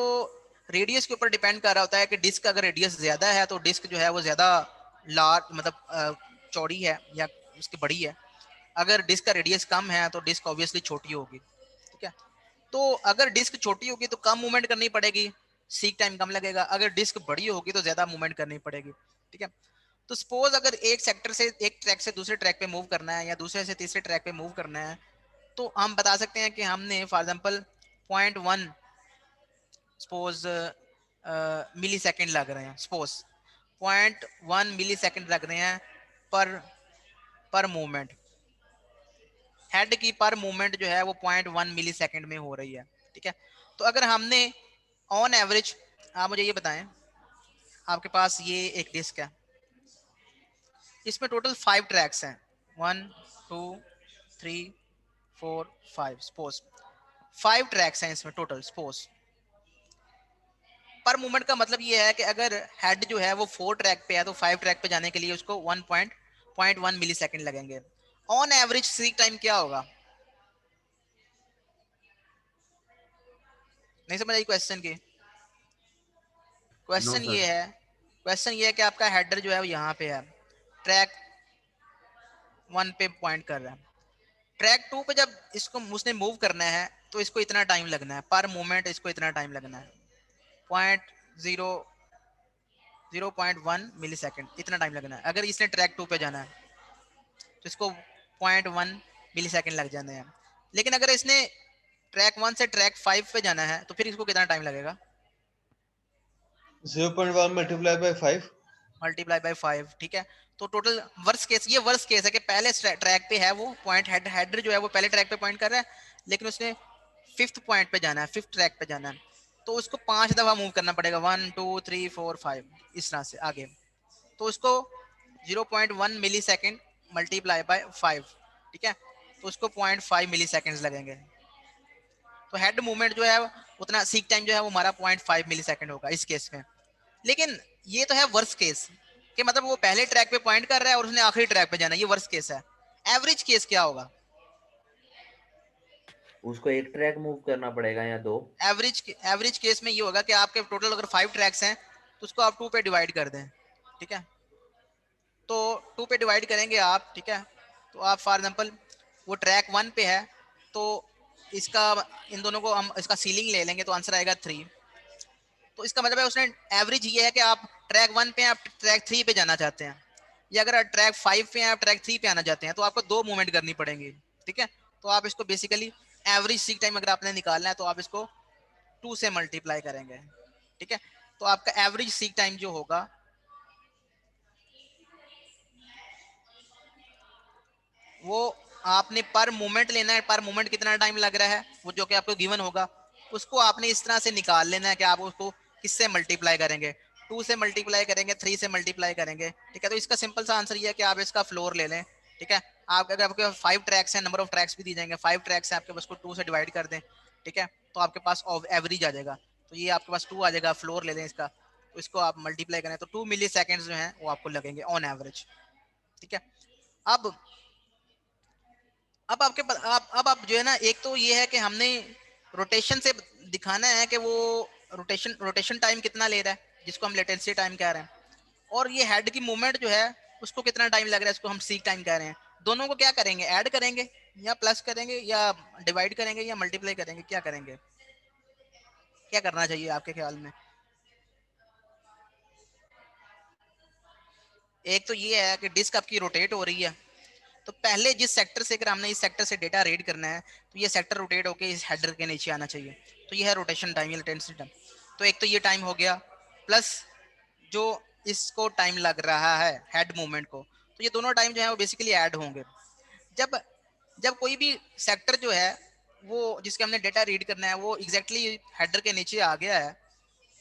रेडियस के ऊपर डिपेंड कर रहा होता है कि डिस्क अगर रेडियस ज्यादा है तो डिस्क जो है वो ज्यादा लार्ज मतलब चौड़ी है या उसकी बड़ी है। अगर डिस्क का रेडियस कम है तो डिस्क ऑब्वियसली छोटी होगी, ठीक है। तो अगर डिस्क छोटी होगी तो कम मूवमेंट करनी पड़ेगी, सीक टाइम कम लगेगा। अगर डिस्क बड़ी होगी तो ज्यादा मूवमेंट करनी पड़ेगी, ठीक है। तो सपोज अगर एक सेक्टर से एक ट्रैक से दूसरे ट्रैक पे मूव करना है या दूसरे से तीसरे ट्रैक पे मूव करना है, तो हम बता सकते हैं कि हमने for example 0.1 suppose millisecond लग रहे हैं, सपोज 0.1 मिली सेकेंड लग रहे हैं पर मूवमेंट। हेड की पर मूवमेंट जो है वो 0.1 मिली सेकेंड में हो रही है, ठीक है। तो अगर हमने ऑन एवरेज, आप मुझे ये बताएं, आपके पास ये एक डिस्क है, इसमें टोटल 5 ट्रैक्स हैं, 1 2 3 4 5, सपोज 5 ट्रैक्स हैं इसमें टोटल। सपोज पर मूवमेंट का मतलब ये है कि अगर हेड जो है वो 4 ट्रैक पे है तो 5 ट्रैक पे जाने के लिए उसको 1.1 मिली सेकेंड लगेंगे। ऑन एवरेज सीक टाइम क्या होगा? नहीं समझ आई क्वेश्चन की? No question sir. ये है कि आपका हेडर जो है वो यहाँ पे है, ट्रैक 1 पे पॉइंट कर रहा है। ट्रैक 2 पे जब इसको उसने मूव करना है तो इसको इतना टाइम लगना है, पर मोमेंट इसको इतना टाइम लगना है, 0.1 मिली सेकेंड इतना टाइम लगना है। अगर इसने ट्रैक 2 पे जाना है तो इसको 0.1 मिली सेकेंड लग जाने हैं। लेकिन अगर इसने ट्रैक 1 से ट्रैक 5 पे जाना है तो फिर इसको कितना टाइम लगेगा? 0.1 मल्टीप्लाई बाय 5 मल्टीप्लाई बाय 5, ठीक है। तो टोटल वर्स्ट केस, ये वर्स्ट केस है कि पहले ट्रैक पे है वो पॉइंट, हेडर जो है वो पहले ट्रैक पे पॉइंट कर रहा है लेकिन उसने 5th पॉइंट पे जाना है, 5th ट्रैक पे जाना है, तो उसको 5 दफा मूव करना पड़ेगा, 1 2 3 4 5 इस तरह से आगे। तो उसको 0.1 मिली सेकेंड मल्टीप्लाई बाय 5, ठीक है, तो उसको 0.5 मिली सेकेंड लगेंगे। तो हेड मूवमेंट जो है उतना, सीक टाइम जो है वो हमारा 0.5 मिली सेकेंड होगा इस केस में। लेकिन ये तो है वर्स्ट केस कि मतलब वो पहले ट्रैक पे पॉइंट कर रहा है और उसने आखिरी ट्रैक पे जाना है, ये वर्स्ट केस है। एवरेज केस क्या होगा? उसको एक ट्रैक मूव करना पड़ेगा या 2? एवरेज केस में ये होगा कि आपके टोटल अगर 5 ट्रैक्स हैं तो उसको आप 2 पे डिवाइड कर दें, ठीक है। तो 2 पे डिवाइड करेंगे आप, ठीक है, तो आप फॉर एग्जांपल वो ट्रैक 1 पे है तो इसका, इन दोनों को हम इसका सीलिंग ले लेंगे तो आंसर आएगा 3। तो इसका मतलब है उसने एवरेज ये है कि आप ट्रैक 1 पे, आप ट्रैक 3 पे जाना चाहते हैं, या अगर आप ट्रैक 5 पे आप ट्रैक 3 पे आना चाहते हैं तो आपको 2 मूवमेंट करनी पड़ेंगी, ठीक है। तो आप इसको बेसिकली एवरेज सीक टाइम अगर आपने निकालना है तो आप इसको 2 से मल्टीप्लाई करेंगे, ठीक है। तो आपका एवरेज सीक टाइम जो होगा वो आपने पर मोमेंट लेना है, पर मोमेंट कितना टाइम लग रहा है वो जो कि आपको गिवन होगा उसको आपने इस तरह से निकाल लेना है कि आप उसको किससे मल्टीप्लाई करेंगे, 2 से मल्टीप्लाई करेंगे, 3 से मल्टीप्लाई करेंगे, ठीक है। तो इसका सिंपल सा आंसर ये है कि आप इसका फ्लोर ले लें, ठीक है। आप अगर आपके 5 ट्रैक्स हैं, नंबर ऑफ ट्रैक्स भी दी जाएंगे, 5 ट्रैक्स हैं आपके पास, को 2 से डिवाइड कर दें, ठीक है, तो आपके पास एवरेज आ जाएगा। तो ये आपके पास 2 आ जाएगा, फ्लोर ले लें इसका, तो इसको आप मल्टीप्लाई करें तो 2 मिली सेकेंड्स जो हैं वो आपको लगेंगे ऑन एवरेज, ठीक है। अब आपके पास अब जो है ना, एक तो ये है कि हमने रोटेशन से दिखाना है कि वो रोटेशन टाइम कितना ले रहा है, जिसको हम लेटेंसी टाइम कह रहे हैं, और ये हेड की मूवमेंट जो है उसको कितना टाइम लग रहा है, इसको हम सीक टाइम कह रहे हैं। दोनों को क्या करेंगे, ऐड करेंगे या प्लस करेंगे या डिवाइड करेंगे या मल्टीप्लाई करेंगे, क्या करेंगे, क्या करना चाहिए आपके ख्याल में? एक तो ये है कि डिस्क आपकी रोटेट हो रही है, तो पहले जिस सेक्टर से, अगर हमने इस सेक्टर से डेटा रीड करना है तो ये सेक्टर रोटेट होकर इस हेडर के नीचे आना चाहिए, तो ये है रोटेशन टाइम या लेटेंसी टाइम। तो एक तो ये टाइम हो गया, प्लस जो इसको टाइम लग रहा है हेड मूवमेंट को, तो ये दोनों टाइम जो है वो बेसिकली ऐड होंगे। जब जब कोई भी सेक्टर जो है वो जिसके हमने डेटा रीड करना है वो एग्जैक्टली हेडर के नीचे आ गया है,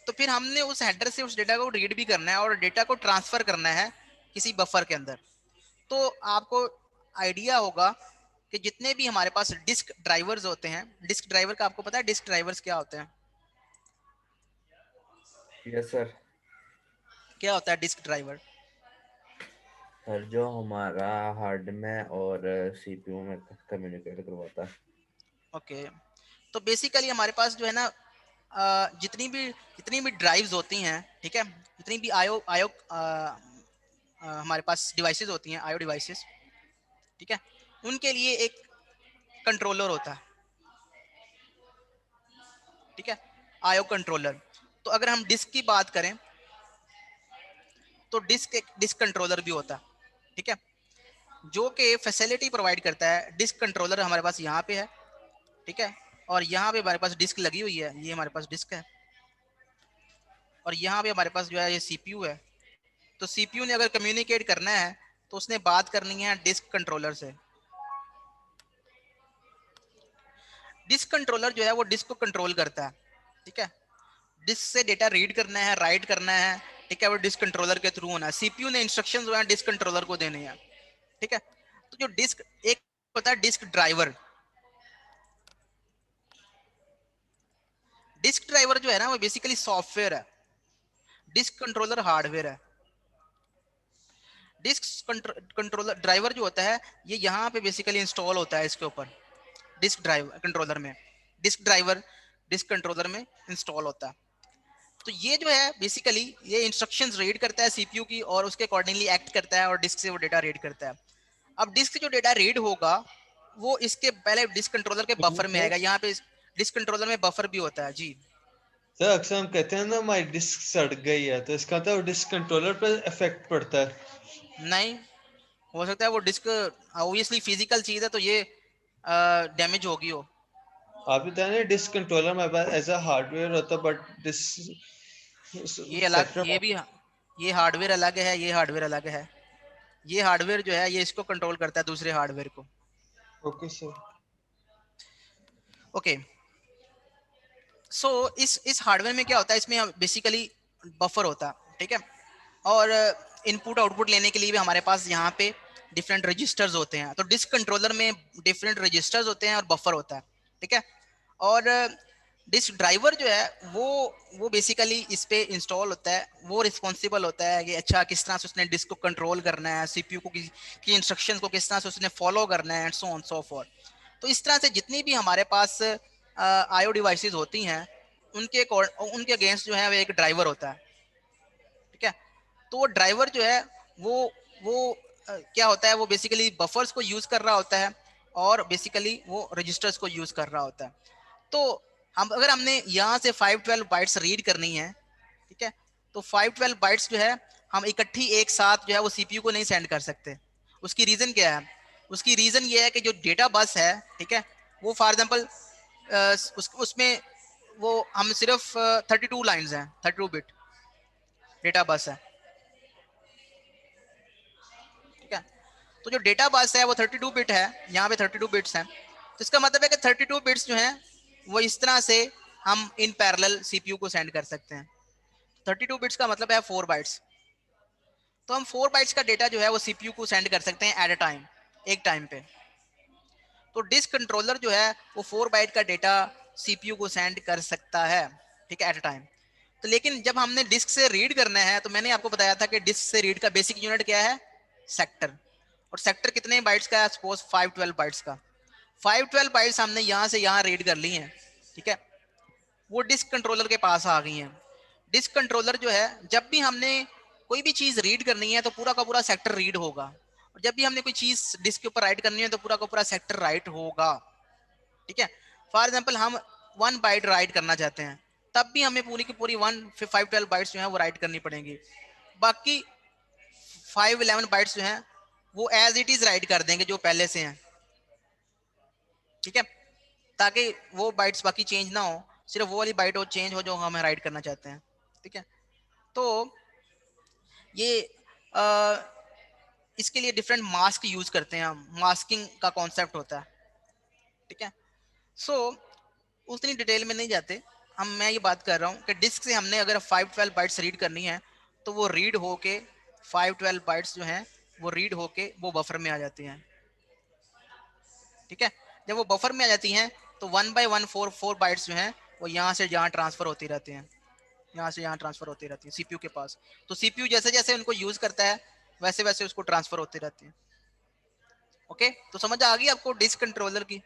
तो फिर हमने उस हेडर से उस डेटा को रीड भी करना है और डेटा को ट्रांसफर करना है किसी बफर के अंदर। तो आपको आइडिया होगा कि जितने भी हमारे पास डिस्क ड्राइवर्स होते हैं, डिस्क ड्राइवर का आपको पता है डिस्क ड्राइवर्स क्या होते हैं? Yes sir. क्या होता है डिस्क ड्राइवर? सर जो हमारा हार्ड में और सीपीयू में कम्युनिकेट करवाता है। ओके, तो बेसिकली हमारे पास जो है ना जितनी भी ड्राइव्स होती हैं, ठीक है, जितनी भी आयो आयो हमारे पास डिवाइसेस होती हैं, आयो डिवाइसेस, ठीक है, उनके लिए एक कंट्रोलर होता है, ठीक है, आयो कंट्रोलर। तो अगर हम डिस्क की बात करें तो डिस्क कंट्रोलर भी होता है, ठीक है, जो कि फैसिलिटी प्रोवाइड करता है। डिस्क कंट्रोलर हमारे पास यहाँ पे है, ठीक है, और यहाँ पे हमारे पास डिस्क लगी हुई है, ये हमारे पास डिस्क है, और यहाँ पे हमारे पास जो है ये सीपीयू है। तो सीपीयू ने अगर कम्युनिकेट करना है तो उसने बात करनी है डिस्क कंट्रोलर से। डिस्क कंट्रोलर जो है वो डिस्क को कंट्रोल करता है, ठीक है, डिस्क से डेटा रीड करना है, राइट करना है, ठीक है, वो डिस्क कंट्रोलर के थ्रू होना है। सीपीयू ने इंस्ट्रक्शंस जो है डिस्क कंट्रोलर को देने हैं, ठीक है। तो जो डिस्क एक होता है डिस्क ड्राइवर, डिस्क ड्राइवर जो है ना वो बेसिकली सॉफ्टवेयर है, डिस्क कंट्रोलर हार्डवेयर है। डिस्क कंट्रोलर ड्राइवर जो होता है ये यहाँ पे बेसिकली इंस्टॉल होता है इसके ऊपर, डिस्क ड्राइवर कंट्रोलर में, डिस्क ड्राइवर डिस्क कंट्रोलर में इंस्टॉल होता है। तो ये जो है बेसिकली ये इंस्ट्रक्शंस रीड करता है सीपीयू की और उसके अकॉर्डिंगली एक्ट करता है और डिस्क से वो डेटा रीड करता है। अब डिस्क से जो डेटा रीड होगा वो इसके पहले डिस्क कंट्रोलर के बफर में आएगा। यहाँ पे डिस्क कंट्रोलर में बफर भी होता है जी। सर अक्सर हम कहते हैं ना हमारी डिस्क सड़ गई है, तो इसका मतलब डिस्क कंट्रोलर पर इफेक्ट पड़ता है? नहीं, हो सकता है वो डिस्क ऑब्वियसली फिजिकल चीज है तो ये डैमेज होगी हो। आप बताए ना डिस्क कंट्रोलर हमारे पास एज अ हार्डवेयर होता है, बट डिस्क ये अलग, ये भी, ये हार्डवेयर अलग है, ये हार्डवेयर अलग है। ये हार्डवेयर जो है ये इसको कंट्रोल करता है दूसरे हार्डवेयर को। Okay sir. ओके, सो इस हार्डवेयर में क्या होता है, इसमें बेसिकली बफर होता है, ठीक है, और इनपुट आउटपुट लेने के लिए भी हमारे पास यहाँ पे डिफरेंट रजिस्टर्स होते हैं। तो डिस्क कंट्रोलर में डिफरेंट रजिस्टर्स होते हैं और बफर होता है, ठीक है। और डिस्क ड्राइवर जो है वो बेसिकली इस पे इंस्टॉल होता है, वो रिस्पॉन्सिबल होता है कि अच्छा किस तरह से उसने डिस्क को कंट्रोल करना है, सीपीयू को की इंस्ट्रक्शंस को किस तरह से उसने फॉलो करना है, and so on so forth. तो इस तरह से जितनी भी हमारे पास आईओ डिवाइसेस होती हैं उनके अगेंस्ट जो है वो एक ड्राइवर होता है, ठीक है। तो वो ड्राइवर जो है वो क्या होता है, वो बेसिकली बफर्स को यूज कर रहा होता है और बेसिकली वो रजिस्टर्स को यूज कर रहा होता है। तो अगर हमने यहाँ से 512 बाइट्स रीड करनी है, ठीक है, तो 512 बाइट्स जो है हम इकट्ठी एक साथ जो है वो सीपीयू को नहीं सेंड कर सकते। उसकी रीजन क्या है? उसकी रीजन ये है कि जो डेटा बस है, ठीक है, वो फॉर एग्जांपल उसमें वो हम सिर्फ 32 लाइंस हैं, 32 बिट डेटा बस है, ठीक है। तो जो डेटा बस है वो 32 बिट है, यहाँ पे 32 बिट्स हैं। तो इसका मतलब है कि 32 बिट्स जो हैं वो इस तरह से हम इन पैरेलल सीपीयू को सेंड कर सकते हैं। 32 बिट्स का मतलब है 4 बाइट्स, तो हम 4 बाइट्स का डेटा जो है वो सीपीयू को सेंड कर सकते हैं एट अ टाइम, एक टाइम पे। तो डिस्क कंट्रोलर जो है वो 4 बाइट का डेटा सीपीयू को सेंड कर सकता है, ठीक है, एट अ टाइम। तो लेकिन जब हमने डिस्क से रीड करना है तो मैंने आपको बताया था कि डिस्क से रीड का बेसिक यूनिट क्या है, सेक्टर। और सेक्टर कितने बाइट्स का है, सपोज 512 बाइट्स का। 512 बाइट्स हमने यहाँ से यहाँ रीड कर ली हैं, ठीक है, वो डिस्क कंट्रोलर के पास आ गई हैं। डिस्क कंट्रोलर जो है, जब भी हमने कोई भी चीज रीड करनी है तो पूरा का पूरा सेक्टर रीड होगा, और जब भी हमने कोई चीज डिस्क के ऊपर राइट करनी है तो पूरा का पूरा सेक्टर राइट होगा, ठीक है। फॉर एग्जांपल हम 1 बाइट राइट करना चाहते हैं, तब भी हमें पूरी की पूरी 512 बाइट्स जो है वो राइट करनी पड़ेंगी। बाकी 511 बाइट्स जो हैं वो एज इट इज राइट कर देंगे जो पहले से हैं, ठीक है, ताकि वो बाइट्स बाकी चेंज ना हो, सिर्फ वो वाली बाइट हो चेंज हो जो हमें राइट करना चाहते हैं, ठीक है। तो ये इसके लिए डिफरेंट मास्क यूज करते हैं हम, मास्किंग का कॉन्सेप्ट होता है, ठीक है। सो उतनी डिटेल में नहीं जाते हम, मैं ये बात कर रहा हूँ कि डिस्क से हमने अगर 512 बाइट्स रीड करनी है तो वो रीड होके 512 बाइट्स जो हैं वो रीड होके वो बफर में आ जाती हैं, ठीक है। जब वो बफर में आ जाती हैं तो 1 बाय 1 4 बाइट्स जो हैं वो यहाँ से यहाँ ट्रांसफर होती रहती हैं, यहाँ से यहाँ ट्रांसफर होती रहती है सीपीयू के पास। तो सीपीयू जैसे जैसे उनको यूज करता है वैसे वैसे उसको ट्रांसफर होती रहती है। ओके, तो समझ आ गई आपको डिस्क कंट्रोलर की?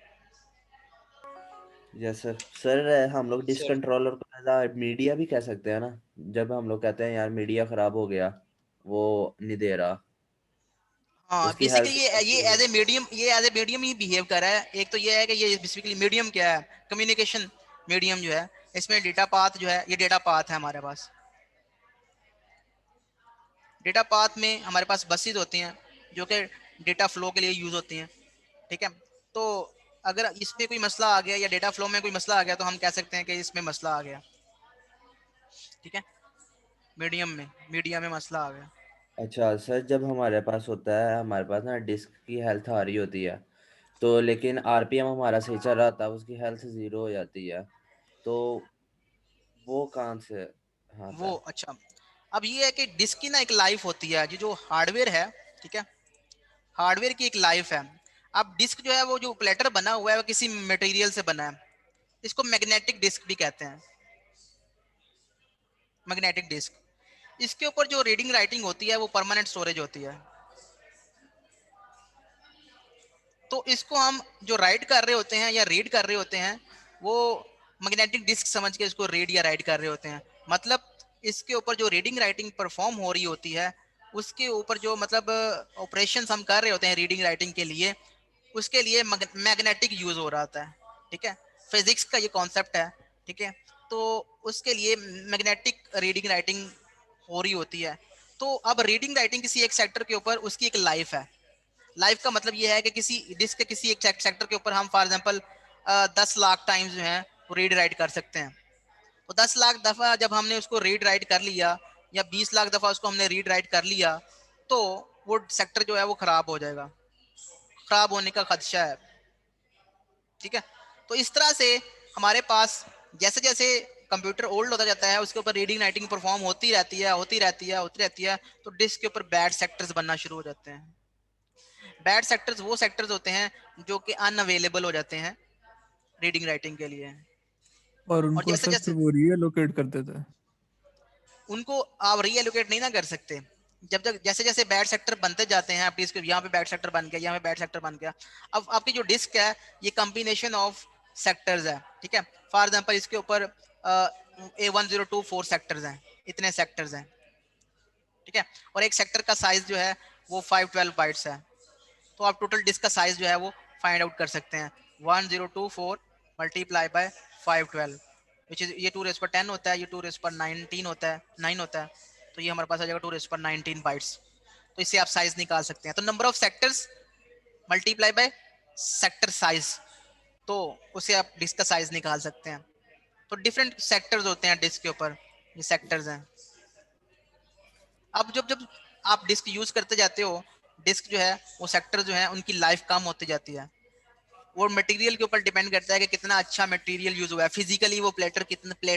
Yes sir. सर हम लोग डिस्क कंट्रोलर को मीडिया भी कह सकते हैं ना, जब हम लोग कहते हैं यार मीडिया खराब हो गया, वो नहीं दे रहा, हाँ, उसकी बेसिकली हेल्थ। ये एज ए मीडियम ही बिहेव कर रहा है। एक तो ये है कि ये बेसिकली मीडियम क्या है, कम्युनिकेशन मीडियम जो है, इसमें डेटा पाथ जो है, ये डेटा पाथ है हमारे पास। डेटा पाथ में हमारे पास बसेस होती हैं जो कि डेटा फ्लो के लिए यूज होती हैं, ठीक है। तो अगर इसमें कोई मसला आ गया या डेटा फ्लो में कोई मसला आ गया तो हम कह सकते हैं कि इसमें मसला आ गया, ठीक है, मीडिया में मसला आ गया। अच्छा सर, जब हमारे पास होता है, हमारे पास ना डिस्क की हेल्थ आ रही होती है, तो लेकिन आरपीएम हमारा सही चल रहा था, उसकी हेल्थ 0 हो जाती है, तो वो कहाँ से आता वो है? अच्छा, अब ये है कि डिस्क की ना एक लाइफ होती है, जो हार्डवेयर है, ठीक है, हार्डवेयर की एक लाइफ है। अब डिस्क जो है वो जो प्लेटर बना हुआ है वो किसी मटेरियल से बना है, इसको मैग्नेटिक डिस्क भी कहते हैं, मैग्नेटिक डिस्क। इसके ऊपर जो रीडिंग राइटिंग होती है वो परमानेंट स्टोरेज होती है। तो इसको हम जो राइट कर रहे होते हैं या रीड कर रहे होते हैं वो मैग्नेटिक डिस्क समझ के इसको रीड या राइट कर रहे होते हैं। मतलब इसके ऊपर जो रीडिंग राइटिंग परफॉर्म हो रही होती है उसके ऊपर जो मतलब ऑपरेशन हम कर रहे होते हैं रीडिंग राइटिंग के लिए, उसके लिए मैग्नेटिक यूज हो रहा था, ठीक है, फिजिक्स का ये कॉन्सेप्ट है, ठीक है। तो उसके लिए मैग्नेटिक रीडिंग राइटिंग हो रही होती है। तो अब रीडिंग राइटिंग किसी एक सेक्टर के ऊपर उसकी एक लाइफ है। लाइफ का मतलब ये है कि किसी डिस्क के किसी एक सेक्टर के ऊपर हम फॉर एग्जांपल 10 लाख टाइम्स जो है वो रीड राइट कर सकते हैं। तो 10 लाख दफा जब हमने उसको रीड राइट कर लिया या 20 लाख दफा उसको हमने रीड राइट कर लिया तो वो सेक्टर जो है वो खराब हो जाएगा, खराब होने का खदशा है, ठीक है। तो इस तरह से हमारे पास जैसे जैसे कंप्यूटर ओल्ड होता जाता है उसके ऊपर रीडिंग राइटिंग परफॉर्म होती रहती है, होती रहती है, तो डिस्क के ऊपर बैड सेक्टर्स बनना शुरू हो जाते हैं। बैड सेक्टर्स वो सेक्टर्स होते हैं जो कि अनअवेलेबल हो जाते हैं रीडिंग राइटिंग के लिए। और और उनको जैसे सर जैसे वो रीएलोकेट कर देते हैं। उनको आप रीएलोकेट नहीं ना कर सकते, जब तक जैसे जैसे बैड सेक्टर बनते जाते हैं, आपकी यहाँ पे बैड सेक्टर बन गया, यहाँ पे बैड सेक्टर बन गया। अब आपकी जो डिस्क है ये कॉम्बिनेशन ऑफ सेक्टर्स है, ठीक है। फॉर एग्जांपल इसके ऊपर A1024 सेक्टर्स हैं, इतने सेक्टर्स हैं, ठीक है। और एक सेक्टर का साइज जो है वो 512 बाइट्स है। तो आप टोटल डिस्क का साइज जो है वो फाइंड आउट कर सकते हैं, 1024 मल्टीप्लाई बाय 512 विच इज, ये 2 रेज पर 10 होता है, ये 2 रेज पर 19 होता है, 9 होता है, तो ये हमारे पास आ जाएगा 2 रेज पर 19 बाइट्स। तो इससे आप साइज निकाल सकते हैं। तो number of sectors multiply by sector size, तो उससे आप डिस्क का साइज निकाल सकते हैं। तो डिफरेंट सेक्टर्स होते हैं डिस्क के ऊपर, ये सेक्टर्स हैं। अब जब जब आप डिस्क यूज करते जाते हो, डिस्क जो है वो सेक्टर जो है उनकी लाइफ कम होती जाती है। वो मटेरियल के ऊपर डिपेंड करता है कि कितना अच्छा मटेरियल यूज हुआ है, फिजिकली वो प्लेट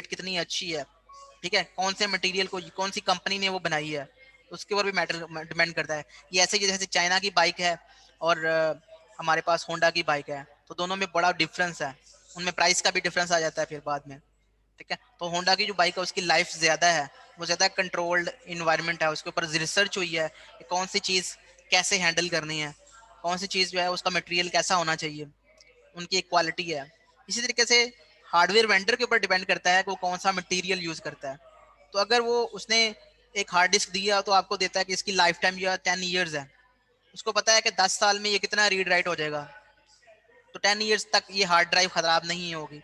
कितनी अच्छी है, ठीक है, कौन से मटेरियल को कौन सी कंपनी ने वो बनाई है, उसके ऊपर भी मैटर डिपेंड करता है। ये ऐसे कि जैसे चाइना की बाइक है और हमारे पास होंडा की बाइक है, तो दोनों में बड़ा डिफरेंस है, उनमें प्राइस का भी डिफरेंस आ जाता है फिर बाद में, ठीक है। तो होंडा की जो बाइक है उसकी लाइफ ज्यादा है, वो ज्यादा कंट्रोल्ड इन्वायरमेंट है, उसके ऊपर रिसर्च हुई है कि कौन सी चीज कैसे हैंडल करनी है, कौन सी चीज जो है उसका मटेरियल कैसा होना चाहिए, उनकी एक क्वालिटी है। इसी तरीके से हार्डवेयर वेंडर के ऊपर डिपेंड करता है कि वो कौन सा मटेरियल यूज करता है। तो अगर वो उसने एक हार्ड डिस्क दिया तो आपको देता है कि इसकी लाइफ टाइम या 10 ईयर्स है, उसको पता है कि 10 साल में ये कितना रीड राइट हो जाएगा, तो 10 ईयर्स तक ये हार्ड ड्राइव खराब नहीं होगी।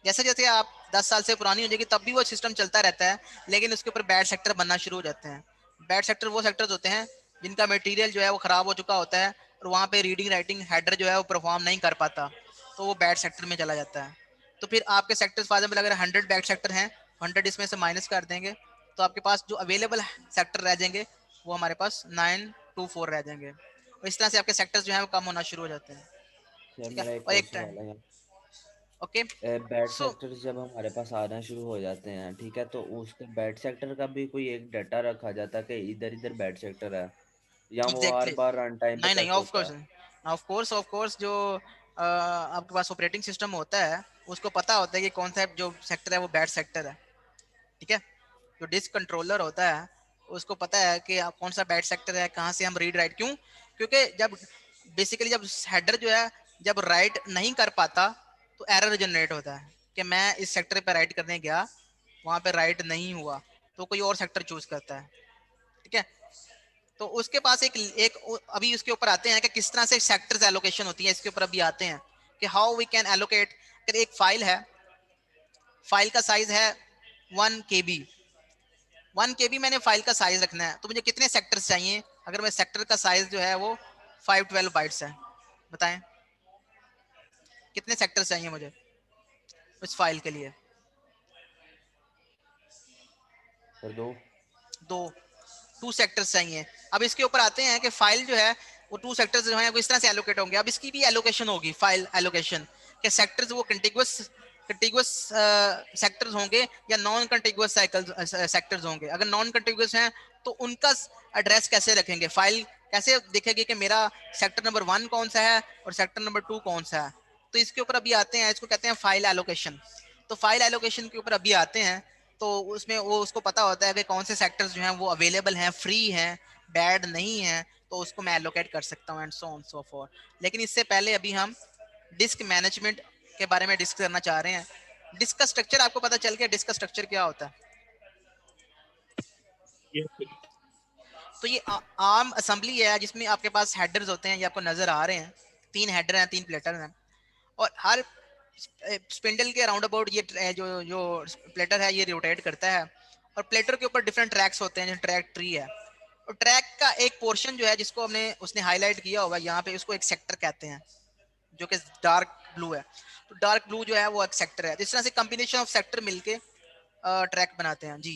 जैसे जैसे आप 10 साल से पुरानी हो जाएगी तब भी वो सिस्टम चलता रहता है, लेकिन उसके ऊपर बैड सेक्टर बनना शुरू हो जाते हैं। बैड सेक्टर वो सेक्टर्स होते हैं जिनका मटेरियल जो है वो खराब हो चुका होता है और वहाँ पे रीडिंग राइटिंग हेडर जो है वो परफॉर्म नहीं कर पाता, तो वो बैड सेक्टर में चला जाता है। तो फिर आपके सेक्टर्स फॉर एग्जाम्पल अगर 100 बैड सेक्टर हैं, 100 इसमें से माइनस कर देंगे तो आपके पास जो अवेलेबल सेक्टर रह जाएंगे वो हमारे पास 924 रह जाएंगे, और इस तरह से आपके सेक्टर्स जो है वो कम होना शुरू हो जाते हैं, सर ठीक है। मेरा एक और और एक टाइम, सवाल है। ओके, बैड सो सेक्टर्स जब हमारे पास आना शुरू हो जाते हैं, ठीक है, तो उसके बैड सेक्टर का भी कोई एक डाटा रखा जाता है कि इधर इधर बैड सेक्टर है, या वो हर एग्जैक्टली, बार रन टाइम पे नहीं नहीं, चेक होता है? ऑफ कोर्स जो आपके पास ऑपरेटिंग सिस्टम होता है उसको पता होता है कि कौन सा जो सेक्टर है वो बैड सेक्टर है, ठीक है। जो डिस्क कंट्रोलर होता है उसको पता है कि आप कौन सा बैड सेक्टर है, कहाँ से हम रीड राइट, क्यों, क्योंकि जब बेसिकली जब हेडर जो है जब राइट नहीं कर पाता तो एरर जनरेट होता है कि मैं इस सेक्टर पे राइट करने गया, वहाँ पे राइट नहीं हुआ, तो कोई और सेक्टर चूज करता है, ठीक है। तो उसके पास एक अभी उसके ऊपर आते हैं कि किस तरह से सेक्टर्स एलोकेशन होती है, इसके ऊपर अभी आते हैं कि हाउ वी कैन एलोकेट। एक फाइल है, फाइल का साइज है 1 KB, 1 KB मैंने फाइल का साइज रखना है, तो मुझे कितने सेक्टर्स चाहिए? अगर मैं सेक्टर का साइज जो है वो 512 बाइट्स है, बताएं कितने सेक्टर्स चाहिए मुझे उस फाइल के लिए? सर दो। दो, 2 सेक्टर्स चाहिए। अब इसके ऊपर आते हैं कि फाइल जो है वो 2 सेक्टर्स जो है वो इस तरह से एलोकेट होंगे। अब इसकी भी एलोकेशन होगी, फाइल एलोकेशन के सेक्टर्स वो कंटिगुअस कंटिगुअस सेक्टर्स होंगे या नॉन कंटिगुअस सेक्टर्स होंगे। अगर नॉन कंटिगुअस हैं तो उनका एड्रेस कैसे रखेंगे, फाइल कैसे देखेगी कि मेरा सेक्टर नंबर 1 कौन सा है और सेक्टर नंबर 2 कौन सा है। तो इसके ऊपर अभी आते हैं, इसको कहते हैं फाइल एलोकेशन। तो फाइल एलोकेशन के ऊपर अभी आते हैं, तो उसमें वो उसको पता होता है कि कौन से सेक्टर्स जो हैं वो अवेलेबल हैं, फ्री हैं, बैड नहीं है, तो उसको मैं एलोकेट कर सकता हूँ and so on so for. लेकिन इससे पहले अभी हम डिस्क मैनेजमेंट के बारे में डिस्कस करना चाह रहे हैं। डिस्क का स्ट्रक्चर आपको पता चल गया, डिस्क का स्ट्रक्चर क्या होता है? तो ये आर्म असेंबली है जिसमें आपके पास हेडर्स होते हैं, ये आपको नजर आ रहे हैं, 3 हेडर हैं, 3 प्लेटर हैं, और हर स्पिंडल के राउंड अबाउट ये जो जो प्लेटर है ये रोटेट करता है, और प्लेटर के ऊपर डिफरेंट ट्रैक्स होते हैं, जो ट्रैक ट्री है। और ट्रैक का एक पोर्शन जो है जिसको हमने उसने हाईलाइट किया होगा यहाँ पे, उसको एक सेक्टर कहते हैं, जो कि डार्क ब्लू है। तो डार्क ब्लू जो है वो एक सेक्टर है। जिस तरह से कॉम्बिनेशन ऑफ सेक्टर मिलके ट्रैक बनाते हैं जी।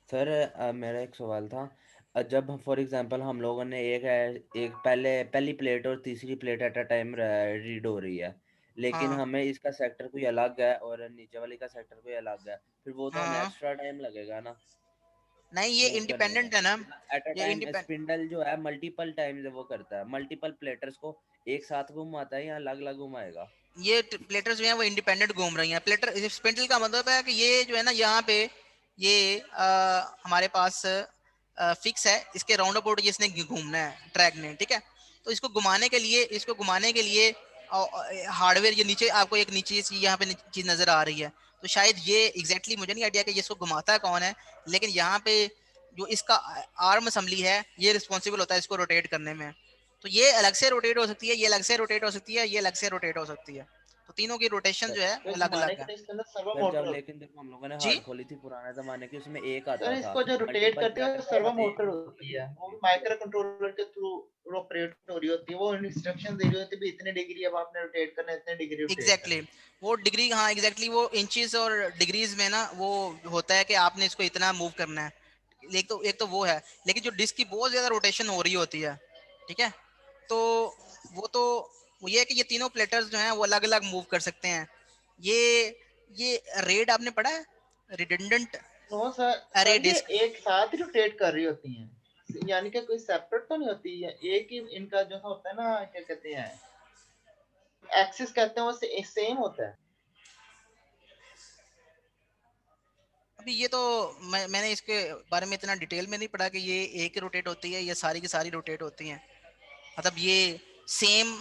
सर मेरा एक सवाल था। जब फॉर एग्जांपल हम लोगों ने एक पहली प्लेट और तीसरी plate at a time read हो रही है, लेकिन हाँ हमें इसका सेक्टर कोई अलग है और नीचे वाली का सेक्टर कोई अलग है, फिर वो तो हमें हाँ, एक्स्ट्रा टाइम लगेगा ना नहीं ये मूव करने में? इंडिपेंडेंट है ना, एट अ ये टाइम इंडिपेंड स्पिंडल जो है मल्टीपल टाइम्स वो करता है, मल्टीपल प्लेटर्स को एक साथ घुमाता है या अलग अलग घुमाएगा? ये प्लेटर्स जो है वो इंडिपेंडेंट घूम रही हैं। प्लेटर स्पिंडल का मतलब है कि ये जो है ना यहाँ पे ये हमारे पास फिक्स है, इसके राउंड अबाउट ये इसने घूमना है ट्रैक ने, ठीक है। तो इसको घुमाने के लिए हार्डवेयर ये नीचे आपको एक नीचे यहाँ पे चीज नजर आ रही है, तो शायद ये एग्जैक्टली मुझे नहीं आइडिया कि ये इसको घुमाता है कौन है, लेकिन यहाँ पे जो इसका आर्म असेंबली है ये रिस्पॉन्सिबल होता है इसको रोटेट करने में। तो ये अलग से रोटेट हो सकती है, ये अलग से रोटेट हो सकती है, ये अलग से रोटेट हो सकती है, तो तीनों की रोटेशन जो है वो अलग अलग है सर जब लेकिन देखो हम लोगों ने जी। हार्ड खोली थी पुराने जमाने की, उसमें एक सर आता था, इसको जो रोटेट मल्टीपल करते हैं वो प्लेटर सर्वो आते मोटर होती है, वो भी माइक्रो कंट्रोलर के थ्रू ऑपरेट हो रही होती है, वो इंस्ट्रक्शन दे रही होती है भी इतने डिग्री अब आपने रोटेट करना है, इतने डिग्री रोटेट एग्जैक्टली वो डिग्री, हाँ एग्जैक्टली वो इंचेस और डिग्रीज में ना वो होता है कि आपने इसको इतना मूव करना है। एक तो वो है, लेकिन जो डिस्क की बहुत ज्यादा रोटेशन हो रही होती है, ठीक है, तो वो तो वो ये है कि ये तीनों प्लेटर्स जो हैं वो अलग अलग मूव कर सकते हैं। ये रेड आपने पढ़ा है, रिडंडेंट नो सर, अरे ये डिस्क। एक साथ ही रोटेट कर रही होती हैं, यानी कि कोई सेपरेट तो नहीं होती है, एक ही इनका जो होता है ना, क्या कहते हैं, एक्सिस कहते हैं, वो सेम होता है। अभी ये तो मैंने इसके बारे में इतना डिटेल में नहीं पढ़ा कि ये एक ही रोटेट होती है, ये सारी की सारी रोटेट होती हैं। मतलब ये सेम,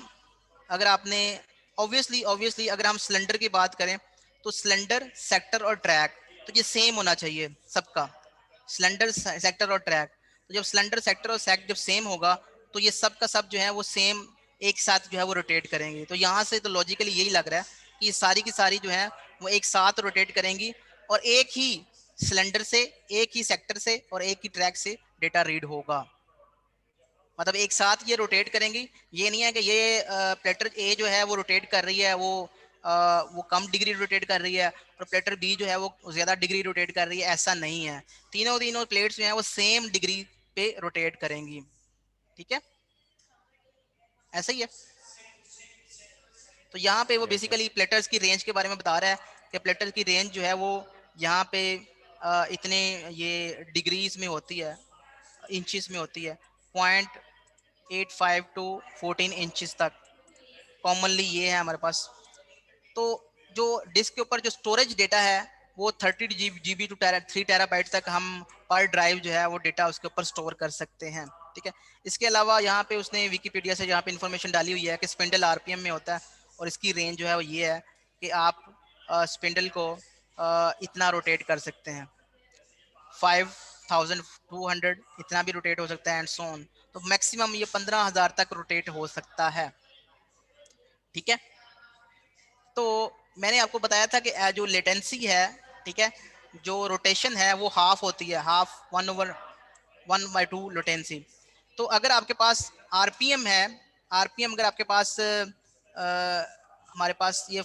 अगर आपने ऑब्वियसली अगर हम सिलेंडर की बात करें तो सिलेंडर, सेक्टर और ट्रैक तो ये सेम होना चाहिए सबका, सिलेंडर, सेक्टर और ट्रैक। तो जब सिलेंडर, सेक्टर और सेक्ट जब सेम होगा तो ये सब का सब जो है वो सेम एक साथ जो है वो रोटेट करेंगे। तो यहाँ से तो लॉजिकली यही लग रहा है कि ये सारी की सारी जो है वो एक साथ रोटेट करेंगी और एक ही सिलेंडर से, एक ही सेक्टर से और एक ही ट्रैक से डेटा रीड होगा। मतलब एक साथ ये रोटेट करेंगी। ये नहीं है कि ये प्लेटर ए जो है वो रोटेट कर रही है, वो कम डिग्री रोटेट कर रही है और प्लेटर बी जो है वो ज़्यादा डिग्री रोटेट कर रही है, ऐसा नहीं है। तीनों प्लेट्स जो है वो सेम डिग्री पे रोटेट करेंगी। ठीक है, ऐसा ही है। तो यहाँ पे वो बेसिकली प्लेटर्स की रेंज के बारे में बता रहा है कि प्लेटर की रेंज जो है वो यहाँ पे इतने ये डिग्रीज में होती है, इंचेस में होती है, 0.85 टू 14 इंचेस तक कॉमनली ये है हमारे पास। तो जो डिस्क के ऊपर जो स्टोरेज डेटा है वो 30 GB टू 3 टेराबाइट तक हम पर ड्राइव जो है वो डेटा उसके ऊपर स्टोर कर सकते हैं। ठीक है, इसके अलावा यहाँ पे उसने विकीपीडिया से यहाँ पे इंफॉर्मेशन डाली हुई है कि स्पिंडल आरपीएम में होता है और इसकी रेंज जो है वो ये है कि आप स्पिंडल को इतना रोटेट कर सकते हैं, 5200 इतना भी रोटेट हो सकता है एंड सो ऑन। तो मैक्सिमम ये 15,000 तक रोटेट हो सकता है। ठीक है, तो मैंने आपको बताया था कि जो लेटेंसी है, ठीक है, जो रोटेशन है वो हाफ होती है, हाफ 1/2 लेटेंसी। तो अगर आपके पास आरपीएम है, आरपीएम अगर आपके पास हमारे पास ये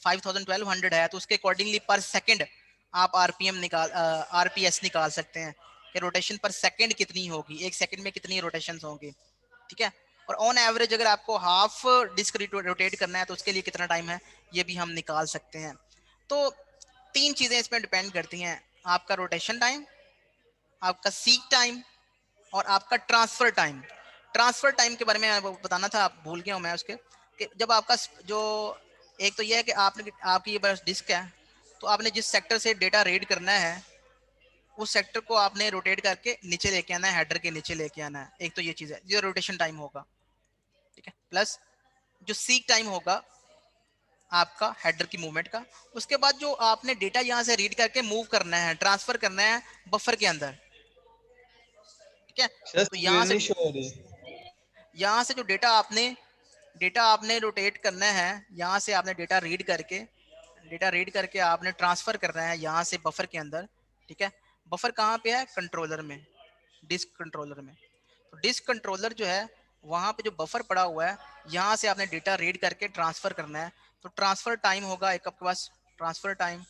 5200 है तो उसके अकॉर्डिंगली पर सेकंड आप आरपीएस निकाल सकते हैं कि रोटेशन पर सेकंड कितनी होगी, एक सेकंड में कितनी रोटेशन होंगी। ठीक है, और ऑन एवरेज अगर आपको हाफ डिस्क रोटेट करना है तो उसके लिए कितना टाइम है ये भी हम निकाल सकते हैं। तो 3 चीजें इसमें डिपेंड करती हैं, आपका रोटेशन टाइम, आपका सीक टाइम और आपका ट्रांसफर टाइम। ट्रांसफर टाइम के बारे में बताना था, आप भूल गया हूँ मैं उसके, कि जब आपका जो एक तो यह है कि आपकी ये बस डिस्क है तो आपने जिस सेक्टर से डेटा रीड करना है उस सेक्टर को आपने रोटेट करके नीचे लेके आना है, हेडर के नीचे लेके आना है। एक तो ये चीज़ है, ये रोटेशन टाइम होगा। ठीक है, प्लस जो सीक टाइम होगा आपका हेडर की मूवमेंट का। उसके बाद जो आपने डेटा यहाँ से रीड करके मूव करना है, ट्रांसफर करना है बफर के अंदर। ठीक है, तो यहाँ से जो डेटा आपने रोटेट करना है, यहाँ से आपने डेटा रीड करके आपने ट्रांसफर करना है यहाँ से बफर के अंदर। ठीक है, बफर कहाँ पे है, कंट्रोलर में, डिस्क कंट्रोलर में। तो डिस्क कंट्रोलर जो है वहाँ पे जो बफर पड़ा हुआ है यहाँ से आपने डेटा रीड करके ट्रांसफर करना है। तो ट्रांसफर टाइम होगा एक आपके पास, ट्रांसफर टाइम,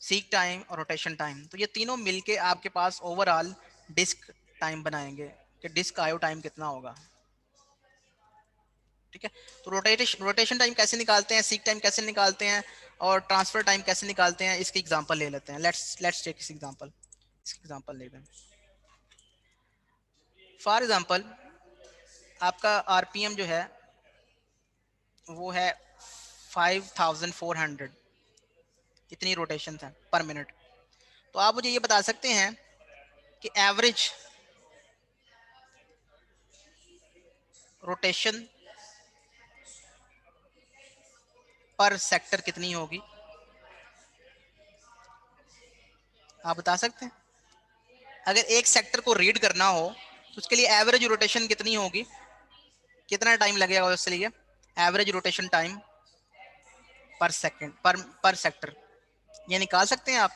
सीक टाइम और रोटेशन टाइम। तो ये तीनों मिलके आपके पास ओवरऑल डिस्क टाइम बनाएंगे कि डिस्क आयो टाइम कितना होगा। ठीक है, तो रोटेशन टाइम कैसे निकालते हैं, सीक टाइम कैसे निकालते हैं और ट्रांसफर टाइम कैसे निकालते हैं, इसकी एग्जांपल ले लेते हैं। लेट्स टेक इसकी एग्जांपल ले लेते हैं। फॉर एग्जांपल आपका आरपीएम जो है वो है 5400, इतनी रोटेशन है पर मिनट। तो आप मुझे ये बता सकते हैं कि एवरेज रोटेशन पर सेक्टर कितनी होगी, आप बता सकते हैं? अगर एक सेक्टर को रीड करना हो तो उसके लिए एवरेज रोटेशन कितनी होगी, कितना टाइम लगेगा उसके लिए, एवरेज रोटेशन टाइम पर सेकंड पर सेक्टर, ये निकाल सकते हैं आप?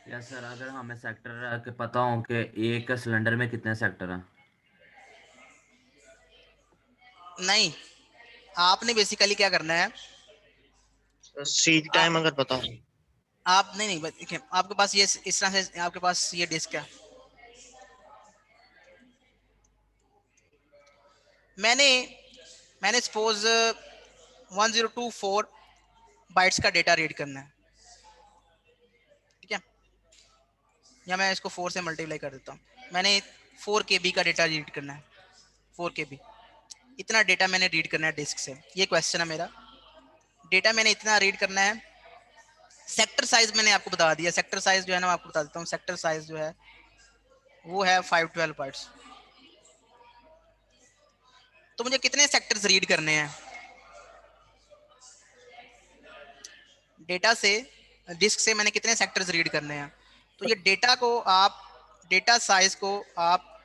या सर अगर हमें सेक्टर के पता हो कि एक सिलेंडर में कितने सेक्टर हैं? नहीं, आपने बेसिकली क्या करना है, सीक टाइम अगर पता हो। आप नहीं देखिए, आपके पास ये इस तरह से आपके पास ये डिस्क है, मैंने सपोज 1024 बाइट्स का डेटा रीड करना है, ठीक है, या मैं इसको 4 से मल्टीप्लाई कर देता हूँ। मैंने 4 KB का डेटा रीड करना है, 4 KB इतना डेटा मैंने रीड करना है डिस्क से। ये क्वेश्चन है मेरा, डेटा मैंने इतना रीड करना है। सेक्टर साइज मैंने आपको बता दिया, सेक्टर साइज जो है ना मैं आपको बता देता हूँ, सेक्टर साइज जो है वो है 512 बाइट्स। तो मुझे कितने सेक्टर्स रीड करने हैं डेटा से, डिस्क से मैंने कितने सेक्टर्स रीड करने हैं। तो ये डेटा को आप, डेटा साइज को आप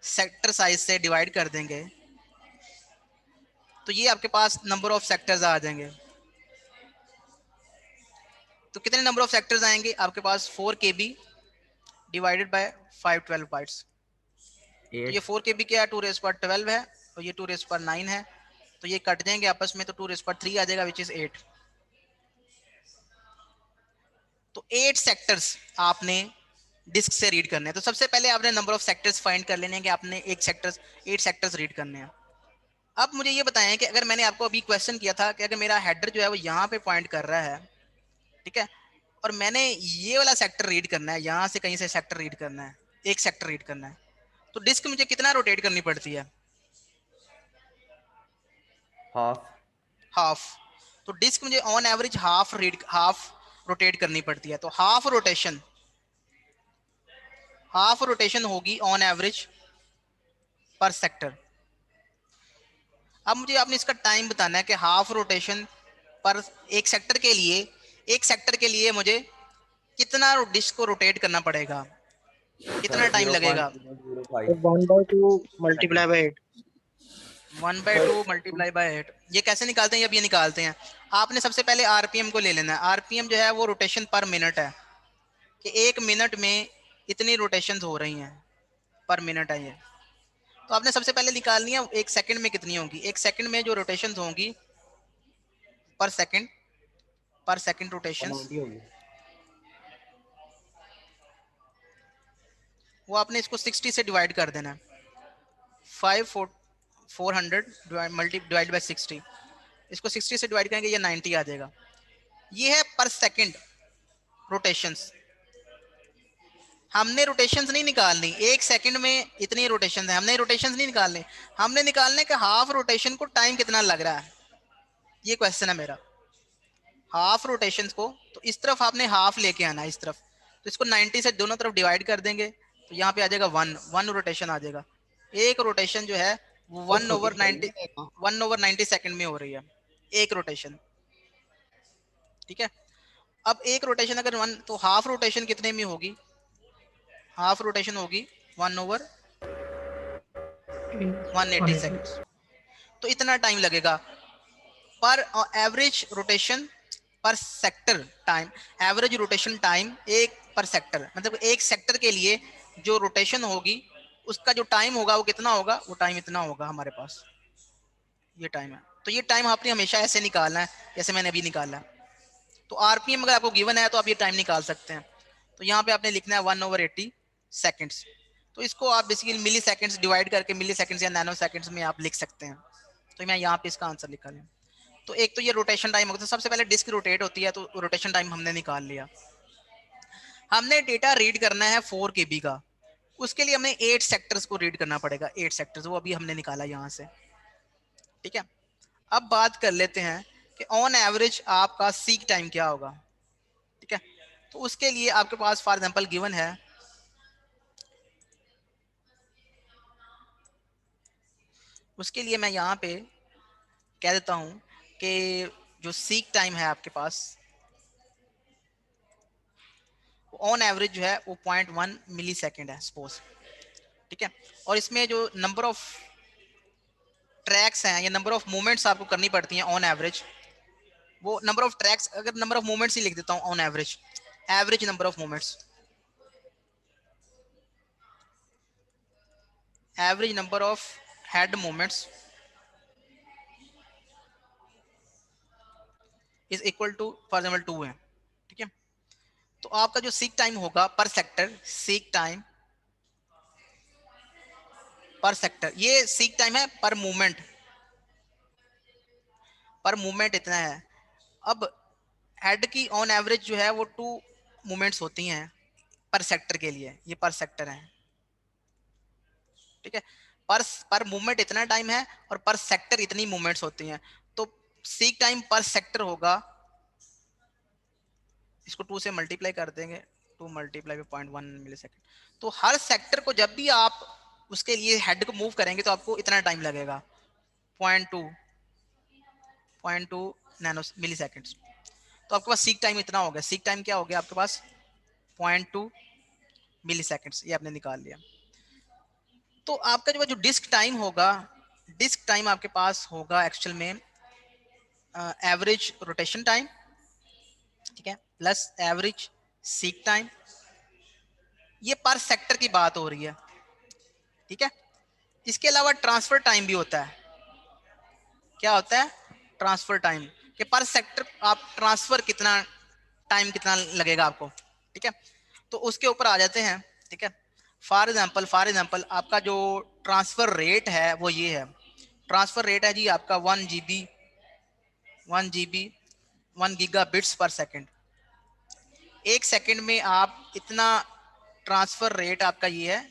सेक्टर साइज से डिवाइड कर देंगे तो ये आपके पास नंबर ऑफ सेक्टर्स आ जाएंगे। तो कितने नंबर ऑफ सेक्टर्स आएंगे आपके पास, 4 KB डिवाइडेड बाय 512 बाइट्स। तो ये 4 KB क्या है, 2^12 है, और ये 2^9 है, तो ये कट जाएंगे आपस में, तो 2^3 आ जाएगा, विच इज 8। तो 8 सेक्टर्स आपने डिस्क से रीड करने हैं। तो सबसे पहले आपने नंबर ऑफ सेक्टर्स फाइंड कर लेने हैं कि आपने 8 सेक्टर्स रीड करने हैं। अब मुझे ये बताएं कि अगर मैंने आपको अभी क्वेश्चन किया था कि अगर मेरा हेडर जो है वो यहाँ पे पॉइंट कर रहा है, ठीक है, और मैंने ये वाला सेक्टर रीड करना है, यहाँ से कहीं से सेक्टर रीड करना है, एक सेक्टर रीड करना है, तो डिस्क मुझे कितना रोटेट करनी पड़ती है, हाफ। तो डिस्क मुझे ऑन एवरेज हाफ रोटेट करनी पड़ती है। तो हाफ रोटेशन होगी ऑन एवरेज पर सेक्टर। अब मुझे आपने इसका टाइम बताना है कि हाफ रोटेशन पर एक सेक्टर के लिए मुझे कितना डिस्क को रोटेट करना पड़ेगा, कितना टाइम लगेगा। 1/2 मल्टीप्लाई बाय 8। 1/2 multiply by 8। ये कैसे निकालते हैं, अब ये निकालते हैं। आपने सबसे पहले आरपीएम को ले लेना है। आरपीएम जो है वो रोटेशन पर मिनट है, कि 1 मिनट में इतनी रोटेशंस हो रही हैं पर मिनट है ये। तो आपने सबसे पहले निकालनी है 1 सेकंड में कितनी होंगी। 1 सेकंड में जो रोटेशंस होंगी पर सेकंड रोटेशंस, वो आपने इसको 60 से डिवाइड कर देना है। 400 डिवाइड बाय 60, इसको 60 से डिवाइड करेंगे, ये 90 आ जाएगा। ये है पर सेकंड रोटेशंस। हमने रोटेशंस नहीं निकालनी, 1 सेकंड में इतनी रोटेशंस है, हमने रोटेशंस नहीं निकालने, हमने निकालने कि हाफ रोटेशन को टाइम कितना लग रहा है। ये क्वेश्चन है मेरा, हाफ रोटेशंस को। तो इस तरफ आपने हाफ लेके आना है इस तरफ, तो इसको 90 से दोनों तरफ डिवाइड कर देंगे, तो यहाँ पे आ जाएगा 1 रोटेशन आ जाएगा। एक रोटेशन जो है वो 1/90 सेकंड में हो रही है, एक रोटेशन, ठीक है। अब एक रोटेशन अगर 1, तो हाफ रोटेशन कितने में होगी, हाफ रोटेशन होगी 1/180 सेकंड्स। तो इतना टाइम लगेगा पर एवरेज रोटेशन पर sector time, average rotation time एक पर सेक्टर, मतलब एक सेक्टर के लिए जो रोटेशन होगी उसका जो टाइम होगा वो कितना होगा, वो टाइम इतना होगा हमारे पास, ये टाइम है। तो ये टाइम आपने हमेशा ऐसे निकालना है जैसे मैंने अभी निकाला है। तो आरपीएम अगर आपको गिवन है तो आप ये टाइम निकाल सकते हैं। तो यहाँ पे आपने लिखना है 1/80 सेकेंड्स। तो इसको आप बेसिकली मिली सेकेंड्स डिवाइड करके मिली सेकेंड्स या नैनो सेकेंड्स में आप लिख सकते हैं। तो मैं यहाँ पे इसका आंसर लिखा लिया। तो एक तो ये रोटेशन टाइम होता है, सबसे पहले डिस्क रोटेट होती है, तो रोटेशन टाइम हमने निकाल लिया। हमने डेटा रीड करना है 4 KB का, उसके लिए हमें 8 सेक्टर्स को रीड करना पड़ेगा, 8 सेक्टर्स, वो अभी हमने निकाला यहाँ से, ठीक है। अब बात कर लेते हैं कि ऑन एवरेज आपका सीक टाइम क्या होगा, ठीक है। तो उसके लिए आपके पास फॉर एग्जांपल गिवन है, उसके लिए मैं यहाँ पे कह देता हूँ कि जो सीक टाइम है आपके पास ऑन एवरेज जो है वो 0.1 मिली सेकेंड है सपोज, ठीक है। और इसमें जो नंबर ऑफ ट्रैक्स हैं या नंबर ऑफ मूवमेंट्स आपको करनी पड़ती हैं ऑन एवरेज, वो नंबर ऑफ ट्रैक्स, अगर नंबर ऑफ मूवमेंट्स ही लिख देता हूँ on average, average number of movements, average number of head movements is equal to for example 2 है, ठीक है। तो आपका जो सीक टाइम होगा पर सेक्टर, सीक टाइम पर सेक्टर, ये सीक टाइम है पर मूवमेंट, पर मूवमेंट इतना है। अब हेड की ऑन एवरेज जो है वो 2 मूवमेंट्स होती हैं पर सेक्टर के लिए, ये पर सेक्टर है, ठीक है। पर मूवमेंट इतना टाइम है और पर सेक्टर इतनी मूवमेंट्स होती हैं, तो सीक टाइम पर सेक्टर होगा, इसको 2 से मल्टीप्लाई कर देंगे, 2 मल्टीप्लाई बाय 0.1 मिलीसेकंड। तो हर सेक्टर को जब भी आप उसके लिए हेड को मूव करेंगे तो आपको इतना टाइम लगेगा, 0.2 नैनो मिलीसेकंड्स। तो आपके पास सीक टाइम इतना हो गया। सीक टाइम क्या हो गया आपके पास? 0.2 मिलीसेकंड्स, ये आपने निकाल लिया। तो आपका जो डिस्क टाइम होगा, डिस्क टाइम आपके पास होगा एक्चुअल में एवरेज रोटेशन टाइम, ठीक है, प्लस एवरेज सीक टाइम, ये पर सेक्टर की बात हो रही है, ठीक है। इसके अलावा ट्रांसफर टाइम भी होता है। क्या होता है? ट्रांसफर टाइम, कि पर सेक्टर आप ट्रांसफर कितना टाइम कितना लगेगा आपको, ठीक है। तो उसके ऊपर आ जाते हैं, ठीक है। फॉर एग्जांपल आपका जो ट्रांसफर रेट है वो ये है। ट्रांसफर रेट है जी आपका 1 गीगा बिट्स पर सेकंड। एक सेकंड में आप इतना ट्रांसफर रेट आपका ये है,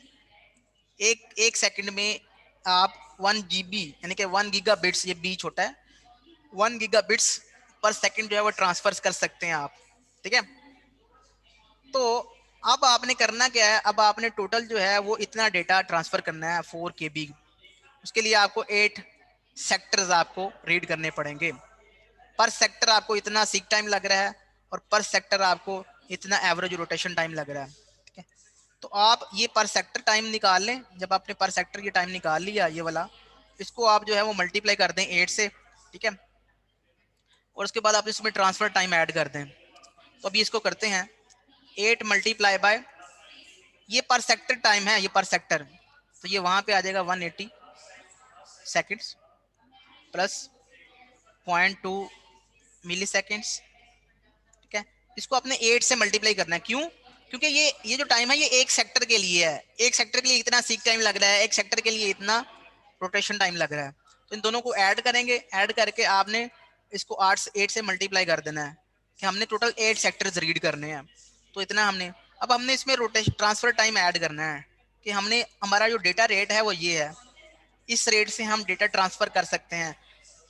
एक सेकंड में आप 1 GB यानी कि 1 गीगा बिट्स, ये बी छोटा है, 1 गीगा बिट्स पर सेकंड जो है वो ट्रांसफर कर सकते हैं आप, ठीक है। तो अब आपने करना क्या है, अब आपने टोटल जो है वो इतना डेटा ट्रांसफर करना है 4 KB। उसके लिए आपको 8 सेक्टर्स आपको रीड करने पड़ेंगे। पर सेक्टर आपको इतना सीक टाइम लग रहा है और पर सेक्टर आपको इतना एवरेज रोटेशन टाइम लग रहा है, ठीक है। तो आप ये पर सेक्टर टाइम निकाल लें। जब आपने पर सेक्टर ये टाइम निकाल लिया, ये वाला, इसको आप जो है वो मल्टीप्लाई कर दें 8 से, ठीक है। और उसके बाद आप इसमें ट्रांसफर टाइम ऐड कर दें। तो अभी इसको करते हैं 8 मल्टीप्लाई बाय, ये पर सेक्टर टाइम है, ये पर सेक्टर, तो ये वहां पे आ जाएगा 180 सेकंड्स प्लस 0.2 मिली सेकेंड्स, ठीक है। इसको आपने 8 से मल्टीप्लाई करना है। क्यों? क्योंकि ये जो टाइम है ये एक सेक्टर के लिए है। एक सेक्टर के लिए इतना सीक टाइम लग रहा है, एक सेक्टर के लिए इतना रोटेशन टाइम लग रहा है। तो इन दोनों को ऐड करेंगे, ऐड करके आपने इसको 8 से मल्टीप्लाई कर देना है कि हमने टोटल 8 सेक्टर्स रीड करने हैं। तो इतना हमने, अब हमने इसमें रोटेशन ट्रांसफर टाइम ऐड करना है कि हमने, हमारा जो डेटा रेट है वो ये है, इस रेट से हम डेटा ट्रांसफर कर सकते हैं।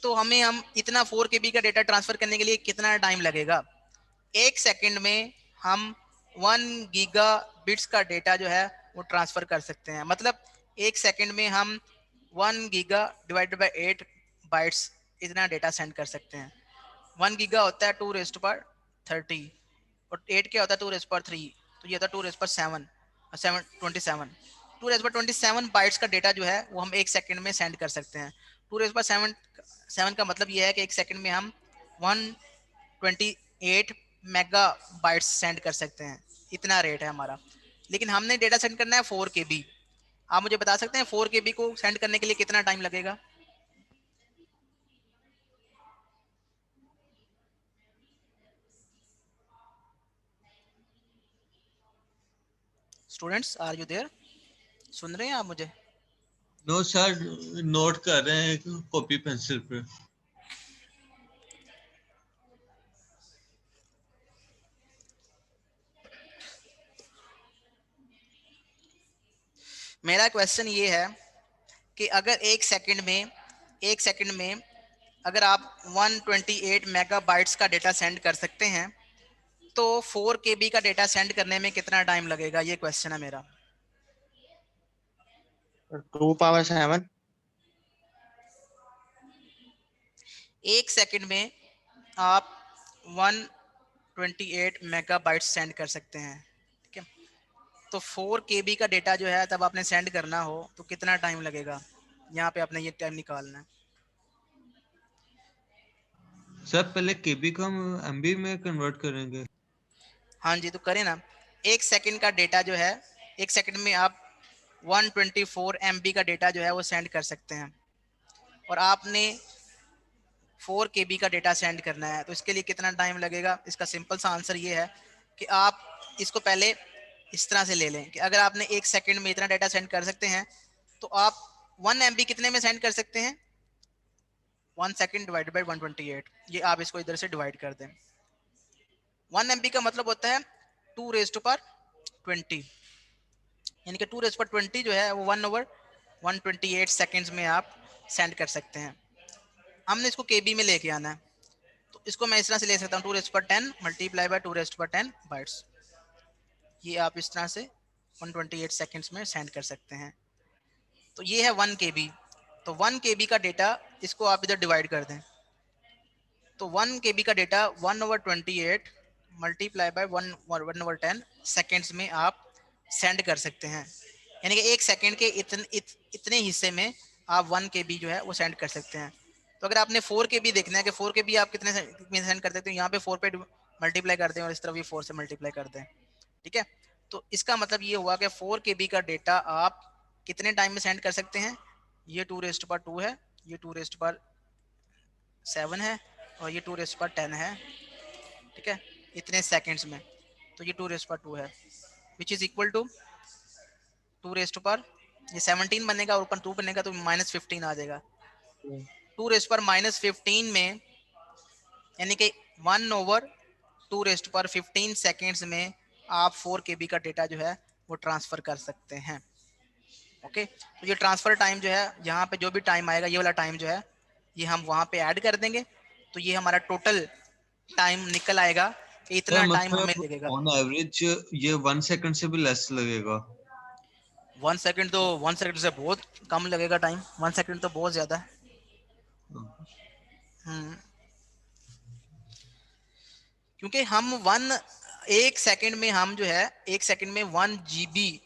तो हम इतना 4 KB का डेटा ट्रांसफर करने के लिए कितना टाइम लगेगा? एक सेकंड में हम 1 गीगा बिट्स का डेटा जो है वो ट्रांसफर कर सकते हैं। मतलब एक सेकंड में हम 1 गीगा डिवाइडेड बाय 8 बाइट्स इतना डेटा सेंड कर सकते हैं। 1 गीगा होता है 2⁻30 और 8 क्या होता है 2⁻3, तो ये होता है 2⁻7 2⁻27 बाइट्स का डेटा जो है वो हम एक सेकंड में सेंड कर सकते हैं। 2⁻7 का मतलब ये है कि एक सेकंड में हम 128 मेगा बाइट्स सेंड कर सकते हैं, इतना रेट है हमारा। लेकिन हमने डेटा सेंड करना है 4 KB। आप मुझे बता सकते हैं 4 KB को सेंड करने के लिए कितना टाइम लगेगा? Students, are you there? सुन रहे हैं आप मुझे? नो सर, नोट कर रहे हैं कॉपी पेंसिल पे। मेरा क्वेश्चन ये है कि अगर एक सेकंड में अगर आप 128 मेगाबाइट्स का डेटा सेंड कर सकते हैं तो 4 KB का डेटा सेंड करने में कितना टाइम लगेगा? ये क्वेश्चन है मेरा। 2⁻7। एक सेकंड में आप 128 मेगाबाइट्स सेंड कर सकते हैं, ठीक है। तो 4 KB का डेटा जो है तब आपने सेंड करना हो तो कितना टाइम लगेगा? यहाँ पे आपने ये टाइम निकालना है। सर पहले केबी को हम एमबी में कन्वर्ट करेंगे। हाँ जी, तो करें ना। एक सेकंड का डेटा जो है, एक सेकंड में आप 124 MB का डेटा जो है वो सेंड कर सकते हैं और आपने 4 KB का डेटा सेंड करना है, तो इसके लिए कितना टाइम लगेगा? इसका सिंपल सा आंसर ये है कि आप इसको पहले इस तरह से ले लें कि अगर आपने एक सेकंड में इतना डेटा सेंड कर सकते हैं तो आप 1 MB कितने में सेंड कर सकते हैं? 1 सेकंड डिवाइडेड बाय 128। ये आप इसको इधर से डिवाइड कर दें। 1 MB का मतलब होता है 2⁻20, यानी कि 2⁻20 जो है वो 1/128 सेकंड्स में आप सेंड कर सकते हैं। हमने इसको KB में लेके आना है, तो इसको मैं इस तरह से ले सकता हूँ 2⁻10 मल्टीप्लाई बाय 2⁻10 बाइट्स। ये आप इस तरह से 128 सेकंड्स में सेंड कर सकते हैं। तो ये है 1 KB। तो 1 KB का डेटा इसको आप इधर डिवाइड कर दें, तो 1 KB का डेटा 1/28 मल्टीप्लाई बाय 1/10 सेकंड्स में आप सेंड कर सकते हैं। यानी कि 1 सेकंड के इतने हिस्से में आप 1 KB जो है वो सेंड कर सकते हैं। तो अगर आपने 4 KB देखना है कि 4 KB आप कितने में सेंड कर सकते हैं, यहाँ पे 4 पे मल्टीप्लाई कर दें और इस तरफ भी 4 से मल्टीप्लाई कर दें, ठीक है। तो इसका मतलब ये हुआ कि 4 KB का डेटा आप कितने टाइम में सेंड कर सकते हैं? ये 2⁻2 है, ये 2⁻7 है और ये 2⁻10 है, ठीक है, इतने सेकंड्स में। तो ये 2⁻2 है, विच इज इक्वल टू 2⁻, ये 17 बनेगा और ऊपर 2 बनेगा तो -15 आ जाएगा। 2⁻−15 में यानी कि 1/2⁻15 सेकंड्स में आप 4 KB का डेटा जो है वो ट्रांसफर कर सकते हैं। ओके, तो ये ट्रांसफर टाइम जो है, यहाँ पे जो भी टाइम आएगा ये वाला टाइम जो है ये हम वहाँ पे ऐड कर देंगे, तो ये हमारा टोटल टाइम निकल आएगा कि इतना टाइम हमें लगेगा। ऑन एवरेज ये 1 सेकंड से भी लेस लगेगा। 1 सेकंड तो 1 सेकंड से बहुत कम लगेगा टाइम, 1 सेकंड तो बहुत ज्यादा है। क्योंकि हम 1 सेकंड में हम जो है 1 सेकंड में 1 GB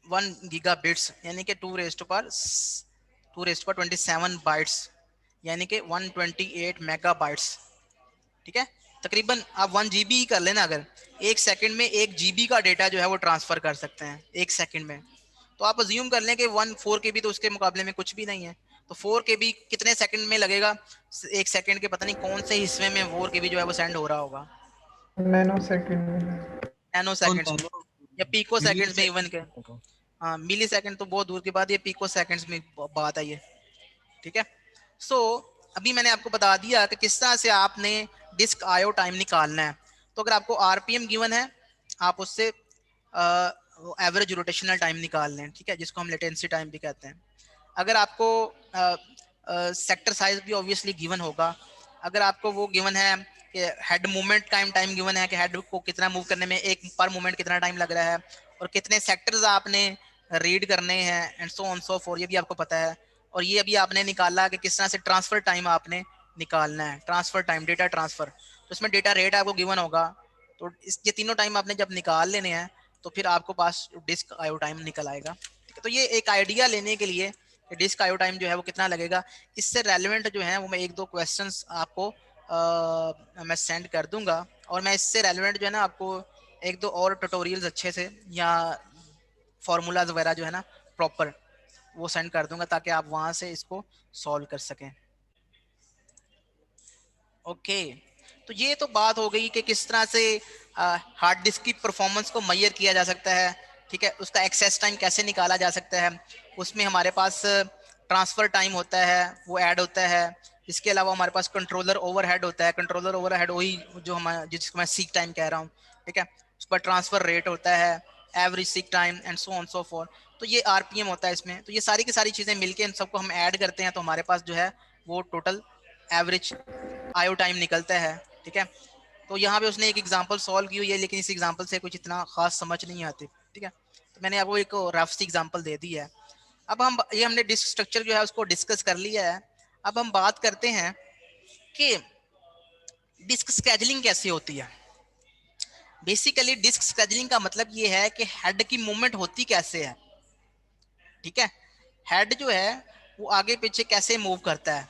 1 गीगाबिट्स यानी कि 2⁻27 बाइट्स यानी कि 128 मेगाबाइट्स, ठीक है। तकरीबन आप 1 GB ही कर लेना, अगर 1 सेकंड में 1 GB का डेटा जो है वो ट्रांसफर कर सकते हैं 1 सेकंड में, तो आप अज्यूम कर लें कि 4 KB तो उसके मुकाबले में कुछ भी नहीं है। तो 4 KB कितने सेकंड में लगेगा? 1 सेकंड के पता नहीं कौन से हिस्से में 4 KB जो है वो सेंड हो रहा होगा, नैनो सेकंड या पिको सेकंड्स में इवन के, हाँ मिली सेकंड तो बहुत दूर की बात, ये पिको सेकंड्स में बात है ये, ठीक है। सो अभी मैंने आपको बता दिया कि किस तरह से आपने डिस्क आईओ टाइम निकालना है। तो अगर आपको RPM गिवन है, आप उससे एवरेज रोटेशनल टाइम निकाल लें, ठीक है, जिसको हम लेटेंसी टाइम भी कहते हैं। अगर आपको सेक्टर साइज भी ऑब्वियसली गिवन होगा। अगर आपको वो गिवन है कि हेड मूवमेंट टाइम गिवन है कि हेड को कितना मूव करने में एक पर मूवमेंट कितना टाइम लग रहा है और कितने सेक्टर्स आपने रीड करने हैं and so on so fourth, ये भी आपको पता है। और ये अभी आपने निकाला कि किस तरह से ट्रांसफर टाइम आपने निकालना है, ट्रांसफर टाइम, डेटा ट्रांसफर, तो इसमें डेटा रेट आपको गिवन होगा। तो ये तीनों टाइम आपने जब निकाल लेने हैं तो फिर आपको पास डिस्क आईओ टाइम निकल आएगा, ठीक है। तो ये एक आइडिया लेने के लिए कि डिस्क आईओ टाइम जो है वो कितना लगेगा, इससे रेलेवेंट जो है वो मैं 1-2 क्वेश्चंस आपको मैं सेंड कर दूंगा, और मैं इससे रेलेवेंट जो है ना आपको 1-2 और ट्यूटोरियल्स अच्छे से या फॉर्मूलाज वगैरह जो है ना प्रॉपर वो सेंड कर दूंगा ताकि आप वहां से इसको सॉल्व कर सकें। ओके, तो ये तो बात हो गई कि किस तरह से हार्ड डिस्क की परफॉर्मेंस को मेजर किया जा सकता है, ठीक है, उसका एक्सेस टाइम कैसे निकाला जा सकता है। उसमें हमारे पास ट्रांसफर टाइम होता है वो ऐड होता है। इसके अलावा हमारे पास कंट्रोलर ओवरहेड होता है, कंट्रोलर ओवरहेड वही जो हमारा जिसको मैं सीक टाइम कह रहा हूँ, ठीक है। उस पर ट्रांसफर रेट होता है, average seek time and so on so fourth. तो ये RPM होता है इसमें। तो ये सारी की सारी चीज़ें मिलके इन सबको हम ऐड करते हैं तो हमारे पास जो है वो टोटल एवरेज आईओ टाइम निकलता है, ठीक है। तो यहाँ पे उसने एक एग्जांपल सॉल्व की हुई है, लेकिन इस एग्जांपल से कुछ इतना खास समझ नहीं आती, ठीक है। तो मैंने आपको एक रफ सी एग्जांपल दे दी है। अब हमने डिस्क स्ट्रक्चर जो है उसको डिस्कस कर लिया है। अब हम बात करते हैं कि डिस्क स्केजुलिंग कैसे होती है। बेसिकली डिस्क स्केजुलिंग का मतलब ये है कि हेड की मूवमेंट होती कैसे है, ठीक है। हेड जो है वो आगे पीछे कैसे मूव करता है,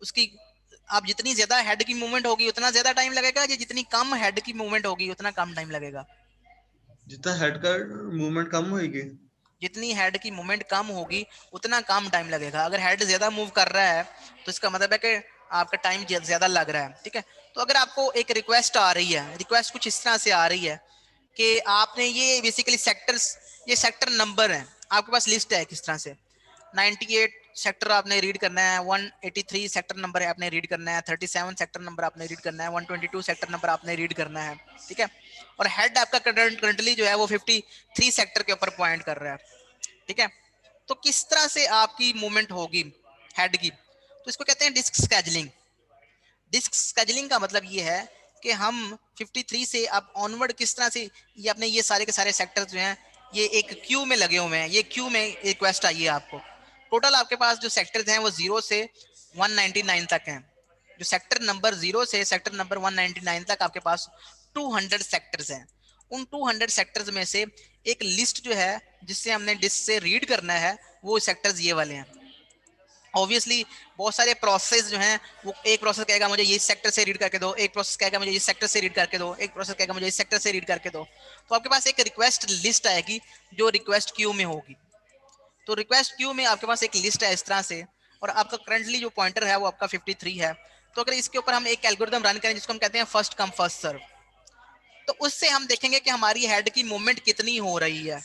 उसकी आप जितनी ज्यादा हेड की मूवमेंट होगी उतना ज्यादा टाइम लगेगा, या जितनी कम हेड की मूवमेंट होगी उतना कम टाइम लगेगा? जितना हेड का मूवमेंट कम होगी, जितनी हेड की मूवमेंट कम होगी उतना कम टाइम लगेगा। अगर हेड ज्यादा मूव कर रहा है तो इसका मतलब है कि आपका टाइम ज्यादा लग रहा है, ठीक है। तो अगर आपको एक रिक्वेस्ट आ रही है, रिक्वेस्ट कुछ इस तरह से आ रही है कि आपने ये बेसिकली सेक्टर्स, ये सेक्टर नंबर है, आपके पास लिस्ट है किस तरह से 98 सेक्टर आपने रीड करना है, 183 सेक्टर नंबर है आपने रीड करना है, 37 सेक्टर नंबर आपने रीड करना है, 122 सेक्टर नंबर आपने रीड करना है, ठीक है। और हेड आपका करंटली जो है वो 53 सेक्टर के ऊपर पॉइंट कर रहा है, ठीक है। तो किस तरह से आपकी मूवमेंट होगी हेड की, तो इसको कहते हैं डिस्क स्केजुलिंग। डिस्क स्केजुलिंग का मतलब ये है कि हम 53 से अब ऑनवर्ड किस तरह से ये अपने ये सारे के सारे सेक्टर्स जो हैं ये एक क्यू में लगे हुए हैं, ये क्यू में रिक्वेस्ट आई है आपको। टोटल आपके पास जो सेक्टर्स हैं वो 0 से 199 तक हैं। जो सेक्टर नंबर 0 से सेक्टर नंबर 199 तक आपके पास 200 सेक्टर्स हैं। उन 200 सेक्टर्स में से एक लिस्ट जो है जिससे हमने डिस्क से रीड करना है वो सेक्टर्स ये वाले हैं। ऑब्वियसली बहुत सारे प्रोसेस जो हैं वो एक प्रोसेस कहेगा मुझे ये सेक्टर से रीड करके दो, एक प्रोसेस कहेगा मुझे इस सेक्टर से रीड करके दो, एक प्रोसेस कहेगा मुझे इस सेक्टर से रीड करके दो। तो आपके पास एक रिक्वेस्ट लिस्ट आएगी जो रिक्वेस्ट क्यू में होगी। तो रिक्वेस्ट क्यू में आपके पास एक लिस्ट है इस तरह से, और आपका करंटली जो पॉइंटर है वो आपका 53 है। तो अगर इसके ऊपर हम एक एल्गोरिथम रन करें जिसको हम कहते हैं फर्स्ट कम फर्स्ट सर्व, तो उससे हम देखेंगे कि हमारी हेड की मूवमेंट कितनी हो रही है,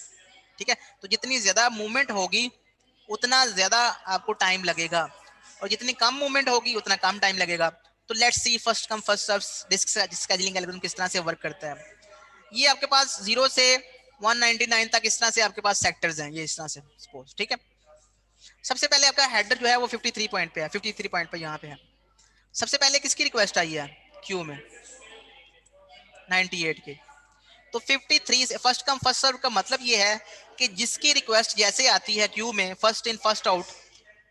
ठीक है। तो जितनी ज्यादा मूवमेंट होगी उतना ज्यादा आपको टाइम लगेगा, और जितनी कम मूवमेंट होगी उतना कम टाइम लगेगा। तो let's see first come first serve disk scheduling algorithm किस तरह से वर्क करता है। ये आपके पास 0 से 199 तक इस तरह से आपके पास सेक्टर्स हैं, ये इस तरह से सपोज, ठीक है। सबसे पहले आपका हेडर जो है वो 53 पॉइंट पे है, 53 पॉइंट पे यहाँ पे है। सबसे पहले किसकी रिक्वेस्ट आई है क्यू में, 98 की। तो 53 से फर्स्ट कम फर्स्ट सर्व का मतलब ये है कि जिसकी रिक्वेस्ट जैसे आती है क्यू में फर्स्ट इन फर्स्ट आउट,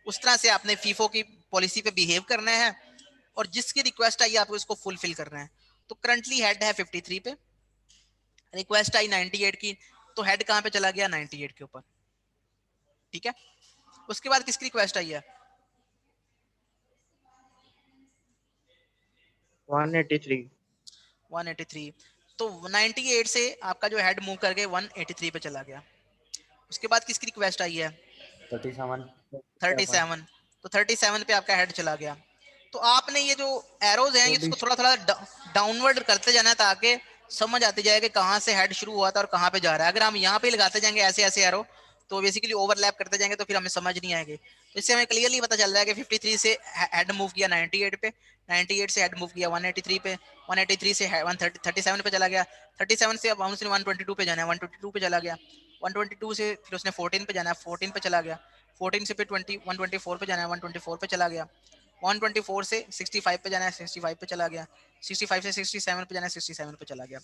उस तरह से आपने फीफो की पॉलिसी पे बिहेव करना है, और जिसकी रिक्वेस्ट आई आपको इसको फुलफिल करना है। तो करंटली हेड है 53 पे, रिक्वेस्ट आई 98 की, तो हेड कहाँ पे चला गया 98 के ऊपर, ठीक है। उसके बाद किसकी रिक्वेस्ट आई है 183। तो 98 से आपका जो हेड मूव करके 183 पे चला गया। उसके बाद किसकी रिक्वेस्ट आई है 37। तो 37 पे आपका हेड चला गया। तो आपने ये जो एरोज हैं इसको थोड़ा थोड़ा डाउनवर्ड करते जाना है ताकि समझ आती जाए कि कहाँ से हेड शुरू हुआ था और कहाँ पे जा रहा है। अगर हम यहाँ पे लगाते जाएंगे ऐसे ऐसे एरो तो बेसिकली ओवरलैप करते जाएंगे तो फिर हमें समझ नहीं आएंगे। तो इससे हमें क्लियरली पता चल रहा है कि 53 से हेड मूव किया 98 पे, 98 से हेड मूव किया 183 पे, 183 से 137 पे चला गया, 37 से अब हम उसने 122 पे जाना है, 122 पे चला गया, 122 से फिर उसने 14 पे जाना है, 14 पे चला गया, 14 से फिर 124 पे जाना है, 124 पे चला गया, 124 से 65 पे जाना है, 65 पे चला गया, 65 से 67 पे जाना है, 67 पे चला गया।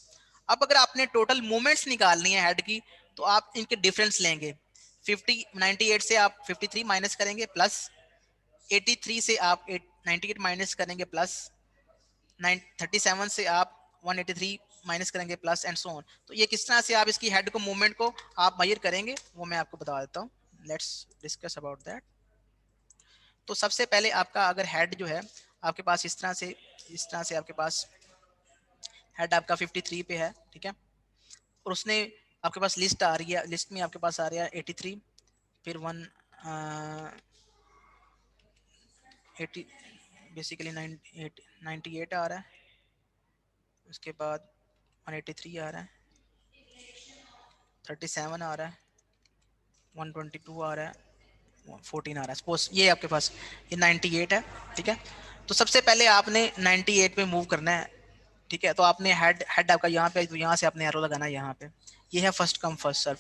अब अगर आपने टोटल मूवमेंट्स निकालनी है हेड की तो आप इनके डिफरेंस लेंगे। 98 से आप 53 माइनस करेंगे प्लस 83 से आप 98 माइनस करेंगे प्लस 37 से आप 183 माइनस करेंगे प्लस एंड सो ऑन। तो ये किस तरह से आप इसकी हेड को मूवमेंट को आप मेजर करेंगे वो मैं आपको बता देता हूँ। Let's discuss about that. तो सबसे पहले आपका अगर हेड जो है आपके पास इस तरह से आपके पास हेड आपका 53 पे है, ठीक है। और उसने आपके पास लिस्ट आ रही है, लिस्ट में आपके पास आ रहा है 83, फिर 80 बेसिकली 98 आ रहा है, उसके बाद 183 आ रहा है, 37 आ रहा है, 122 आ रहा है, 14 आ रहा है। सपोज ये आपके पास ये 98 है, ठीक है। तो सबसे पहले आपने 98 पे मूव करना है, ठीक है। तो आपने हेड आपका यहाँ पे, तो यहाँ से आपने एरो लगाना है यहाँ पे। ये है first come first serve.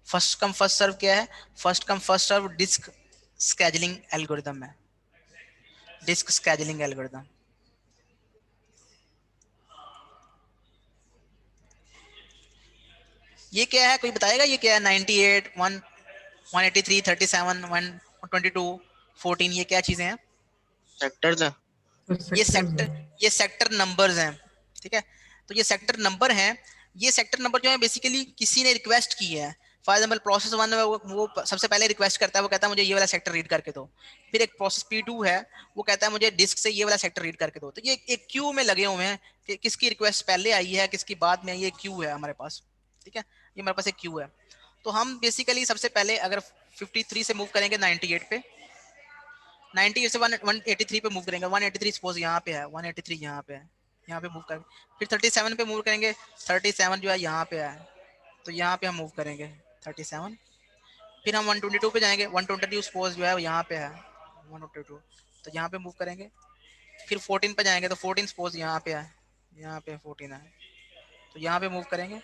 First come first serve क्या है, first come first serve disk scheduling algorithm है, डिस्क स्केजुलिंग एल्गोरिथम। ये क्या है कोई बताएगा ये क्या है 98 183 37 122 14 ये क्या चीजें हैं सेक्टर्स हैं, ये सेक्टर नंबर्स हैं, ठीक है। तो ये सेक्टर नंबर हैं, ये सेक्टर नंबर जो है बेसिकली किसी ने रिक्वेस्ट की है। फॉर एग्जांपल प्रोसेस 1 वो सबसे पहले रिक्वेस्ट करता है, वो कहता है मुझे ये वाला सेक्टर रीड करके दो। फिर एक प्रोसेस P2 है वो कहता है मुझे डिस्क से ये वाला सेक्टर रीड करके दो। तो ये एक क्यू में लगे हुए हैं कि किसकी रिक्वेस्ट पहले आई है किसकी बाद में, ये क्यू है हमारे पास, ठीक है। ये हमारे पास एक क्यू है। तो हम बेसिकली सबसे पहले अगर 53 से मूव करेंगे 98 पे, 98 से 183 पे मूव करेंगे, 183 सपोज यहाँ पे है, 183 यहाँ पे है, यहाँ पे मूव करेंगे। फिर 37 पे मूव करेंगे, 37 जो है यहाँ पे है, तो यहाँ पे हम मूव करेंगे 37। फिर हम 122 पे जाएंगे, 122 सपोज जो है यहाँ पे है 122, तो यहाँ पे मूव करेंगे। फिर 14 पे जाएंगे तो 14 सपोज यहाँ पे है, यहाँ पे 14 है, तो यहाँ पे मूव करेंगे।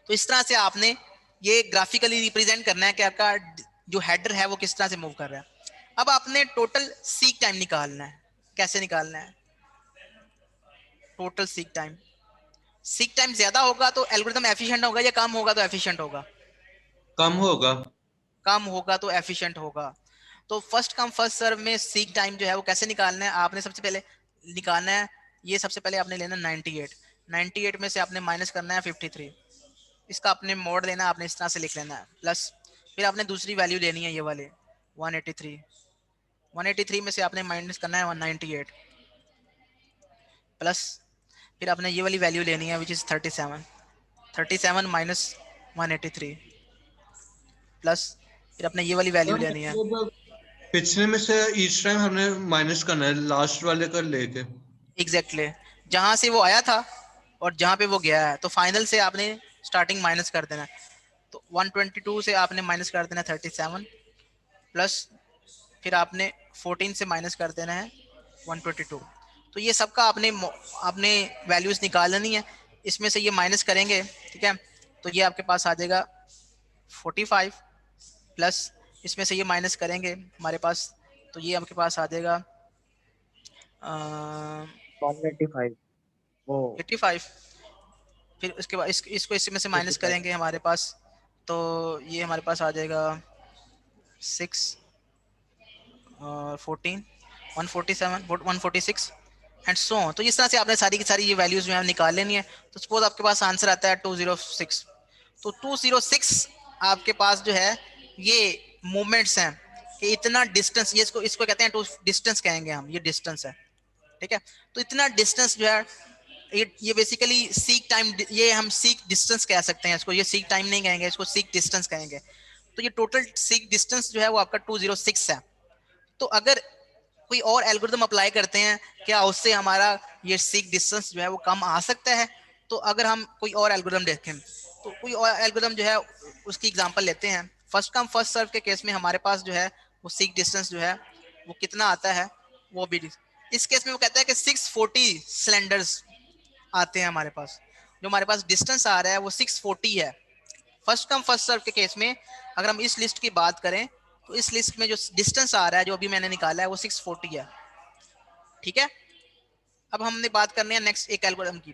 तो इस तरह से आपने ये ग्राफिकली रिप्रेजेंट करना है कि आपका जो हेडर है वो किस तरह से मूव कर रहा है। अब आपने टोटल सीक टाइम निकालना है। कैसे निकालना है? Total seek time, seek time ज्यादा होगा तो एल्गोरिथम एफिशिएंट होगा या कम होगा तो एफिशिएंट होगा? कम होगा। कम होगा तो एफिशिएंट होगा। तो फर्स्ट कम फर्स्ट सर्व में सीक टाइम जो है वो कैसे निकालना है? आपने सबसे पहले निकालना है, ये सबसे पहले आपने लेना 98 में से आपने माइनस करना है 53, इसका आपने मोड लेना, आपने इस तरह से लिख लेना है, प्लस फिर आपने दूसरी वैल्यू लेनी है ये वाले 183 में से आपने माइनस करना है 198, प्लस फिर आपने ये वाली वैल्यू लेनी है विच इज 37 माइनस 183, प्लस फिर आपने ये वाली वैल्यू लेनी है। पिछले में से ईच टाइम हमने माइनस करना है लास्ट वाले का लेके। एग्जैक्टली जहां से वो आया था और जहां पे वो गया है, तो फाइनल से आपने स्टार्टिंग माइनस कर देना है। तो 122 से आपने माइनस कर देना 37, प्लस फिर आपने 14 से माइनस कर देना है 122। तो ये सबका आपने वैल्यूज निकाल लेनी है। इसमें से ये माइनस करेंगे, ठीक है, तो ये आपके पास आ जाएगा 45, प्लस इसमें से ये माइनस करेंगे हमारे पास, तो ये आपके पास आ जाएगा 185 वो 85। फिर उसके बाद इसको इसमें से माइनस करेंगे हमारे पास, तो ये हमारे पास आ जाएगा 6 और 14 147 146 एंड सो ऑन। तो इस तरह से आपने सारी की सारी ये वैल्यूज जो है निकाल लेनी है। तो सपोज आपके पास आंसर आता है 206, तो 206 आपके पास जो है ये मूवमेंट्स हैं कि इतना डिस्टेंस, ये इसको कहते हैं डिस्टेंस कहेंगे हम, ये डिस्टेंस है, ठीक है। तो इतना डिस्टेंस जो है ये बेसिकली सीक टाइम, ये हम सीक डिस्टेंस कह सकते हैं इसको, ये सीक टाइम नहीं कहेंगे, इसको सीक डिस्टेंस कहेंगे। तो ये टोटल सीक डिस्टेंस जो है वो आपका 206 है। तो अगर कोई और एल्गोरिथम अप्लाई करते हैं, क्या उससे हमारा ये सीक डिस्टेंस जो है वो कम आ सकता है? तो अगर हम कोई और एल्गोरिथम देखें, तो कोई और एल्गोरिथम जो है उसकी एग्जांपल लेते हैं। फर्स्ट कम फर्स्ट सर्व के केस में हमारे पास जो है वो सीक डिस्टेंस जो है वो कितना आता है, वो भी इस केस में वो कहता है कि 640 सिलेंडर्स आते हैं हमारे पास। जो हमारे पास डिस्टेंस आ रहा है वो 640 है। फर्स्ट कम फर्स्ट सर्व के केस में अगर हम इस लिस्ट की बात करें, तो इस लिस्ट में जो डिस्टेंस आ रहा है जो अभी मैंने निकाला है वो 640 है, ठीक है। अब हमने बात करनी है नेक्स्ट एक एल्गोरिथम की,